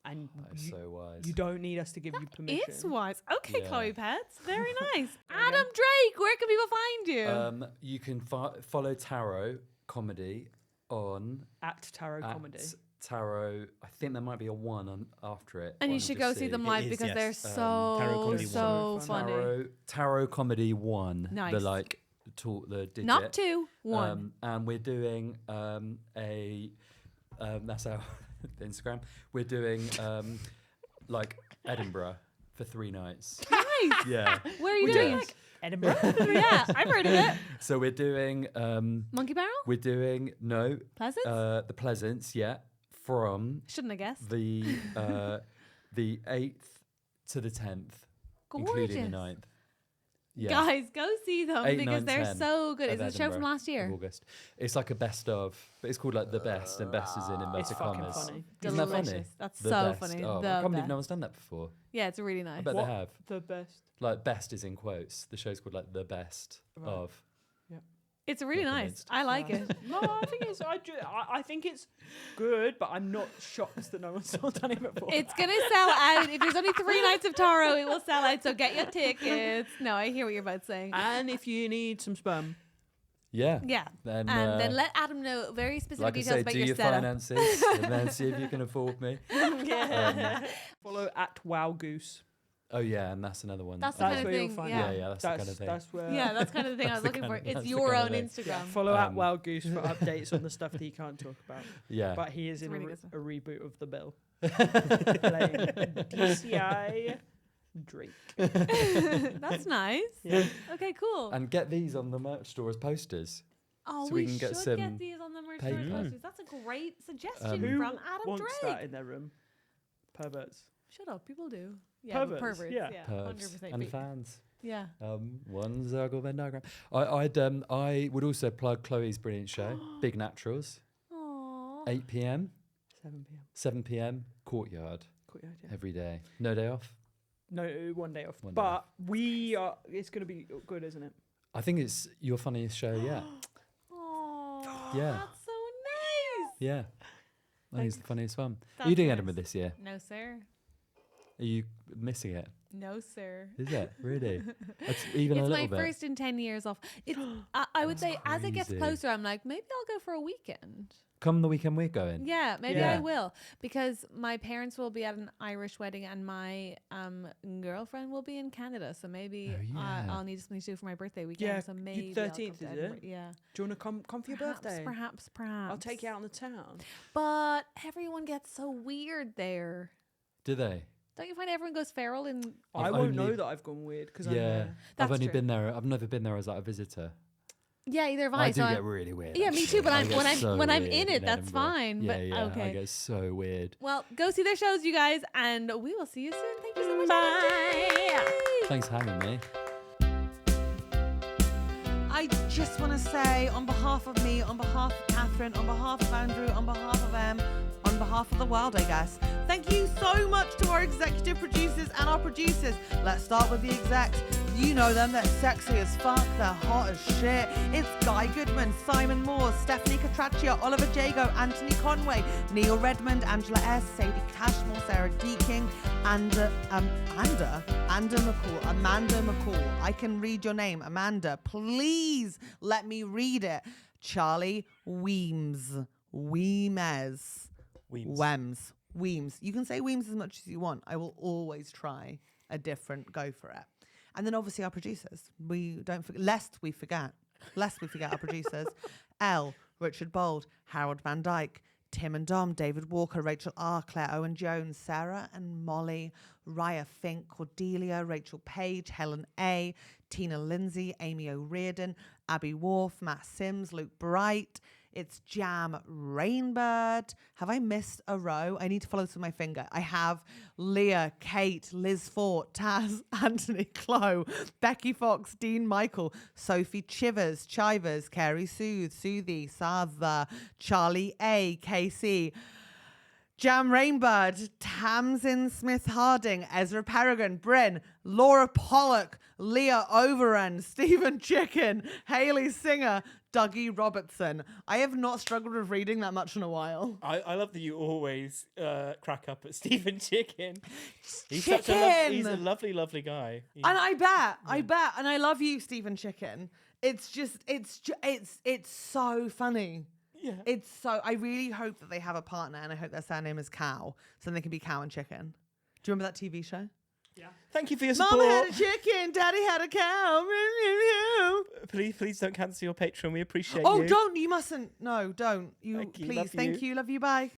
and That's so wise. you don't need us to give you permission. It's wise. Okay, Yeah. Chloe Pets. Very nice. There we go. Adam Drake, where can people find you? You can follow Tarot Comedy on At Tarot Comedy. Tarot. I think there might be a 1 on after it. And you One should to go see them It live is, because yes. they're so, Tarot Comedy so one. funny. Tarot Comedy 1. Nice. The like the digit. Not 2, 1. And we're doing that's our Instagram. We're doing like Edinburgh for 3 nights. Nice. Yeah. Where are you We're doing doing it? Edinburgh. Yeah, I've heard of it. So we're doing Monkey Barrel? Pleasant? the Pleasance, yeah, from Shouldn't have guessed. the 8th to the 10th, including the Gorgeous. 9th. Yeah. Guys, go see them 8, because 9, they're 10 so good. of Is it a show from Edinburgh last of year? August. It's like a best of, but it's called like the best, and best is in It's inverted fucking commas. funny. Isn't that funny? Delicious. That's The so best. funny. Oh, The I can't believe best. no one's done that before. Yeah, it's really nice. I bet What? they have. The best. Like best is in quotes. The show's called like the best Right. of. It's really Not nice. convinced. I like Yeah. it. No, I think it's good, but I'm not shocked that no one's still done it before. It's going to sell out. If there's only 3 nights of Taro, it will sell out. So get your tickets. No, I hear what you're about saying. And if you need some sperm, Yeah. Yeah. Then, And then let Adam know very specific like I details say, about do your your setup. finances and then see if you can afford me. follow at Wow Goose. Oh yeah, and that's another one. That's the Oh, kind of where you'll thing. find Yeah. yeah, that's the kind of thing. That's where. Yeah, that's kind of the thing I was That's the looking for. kind of- It's that's the your kind of own thing. Instagram. Follow at Um, Wow Goose for updates on the stuff that he can't talk about. Yeah. But he is It's in really a, good stuff. a reboot of The Bill. Playing DCI Drake. That's nice. Yeah. Okay, cool. And get these on the merch store as posters. Oh, so we we can get should some get these on the merch paper. posters. That's a great suggestion Who from Adam Wants Drake. that in their room? Perverts. Shut up, people do. Yeah, but Perverts, perverts. yeah. Yeah, Pervs 100%. and fans. Yeah. One circle Venn diagram. I would also plug Chloe's brilliant show, Big Naturals, Aww. 8 p.m., 7 p.m. 7 p.m. Courtyard Courtyard, yeah. every day. No day off. No, 1 day off. One day but off. we are. It's going to be good, isn't it? I think it's your funniest show yet. Aww. Yeah. That's so nice. Yeah. Oh, he's the funniest one. Are That's you doing nice. Edinburgh this year? No, sir. Are you missing it? No, sir. Is it really? That's even a It's little my bit. first in 10 years off. It's, I would say as it gets crazy. closer, I'm like, maybe I'll go for a weekend. Come the weekend we're going. Yeah, maybe Yeah. I will. Because my parents will be at an Irish wedding and my girlfriend will be in Canada. So maybe Oh, yeah. I'll need something to do for my birthday weekend. Yeah, so you maybe I'll 13th, come to is it? Edinburgh. Yeah. Do you want to come for your birthday? Perhaps. I'll take you out in the town. But everyone gets so weird there. Do they? Don't you find everyone goes feral in? I I've won't know only- that I've gone weird because Yeah. I'm there. I've That's only true. been there. I've never been there as like a visitor. Yeah, either have I. I do so get I'm- really weird. Yeah, me actually. too, but I I'm- get when I'm- so when I'm weird in it, that's Edinburgh. fine, Yeah, but yeah. okay. I get so weird. Well, go see their shows, you guys, and we will see you soon. Thank you so much. Bye. Thanks for having me. I just want to say, on behalf of me, on behalf of Catherine, on behalf of Andrew, on behalf of Em, on behalf of the world, I guess, thank you so much to our executive producers and our producers. Let's start with the execs. You know them, they're sexy as fuck, they're hot as shit. It's Guy Goodman, Simon Moore, Stefanie Catracchia, Oliver Jago, Anthony Conway, Neil Redmond, Angela S, Sadie Cashmore, Sarah Deakin, Amanda McCall. I can read your name, Amanda. Please let me read it. Charley Weemes. Weemes. You can say Weemes as much as you want. I will always try a different go for it. And then obviously our producers. We don't forget, lest we forget our producers. Elle, Richard Bold, Harold Van Dyke, Tim and Dom, David Walker, Rachel R, Claire Owen-Jones, Sarah and Molly, Raia Fink, Cordelia, Rachel Page, Helen A, Tina Lindsay, Amy O'Riordan, Abbie Worf, Matt Sims, Luke Bright. It's Jam Rainbird. Have I missed a row? I need to follow this with my finger. I have Leah, Kate, Liz Fort, Taz, Anthony, Chloe, Becky Fox, Dean Michael, Sophie Chivers, Carey Seuthe, Sadie, Charley A, KC, Jam Rainbird, Tamsyne Smith-Harding, Ezra Peregrine, Bryn, Laura Pollock, Leah Overend, Stephen Chicken, Hayley Singer, Dougie Robertson. I have not struggled with reading that much in a while. I love that you always crack up at Stephen Chicken. He's Chicken! He's a lovely, lovely guy. And I bet, and I love you, Stephen Chicken. It's so funny. Yeah. It's so, I really hope that they have a partner, and I hope their surname is Cow, so then they can be Cow and Chicken. Do you remember that TV show? Yeah. Thank you for your support. Mama had a chicken, Daddy had a cow. Please don't cancel your Patreon. We appreciate Oh, you. don't, you mustn't. No, don't. Thank you, Please, love thank you. you, love you, bye.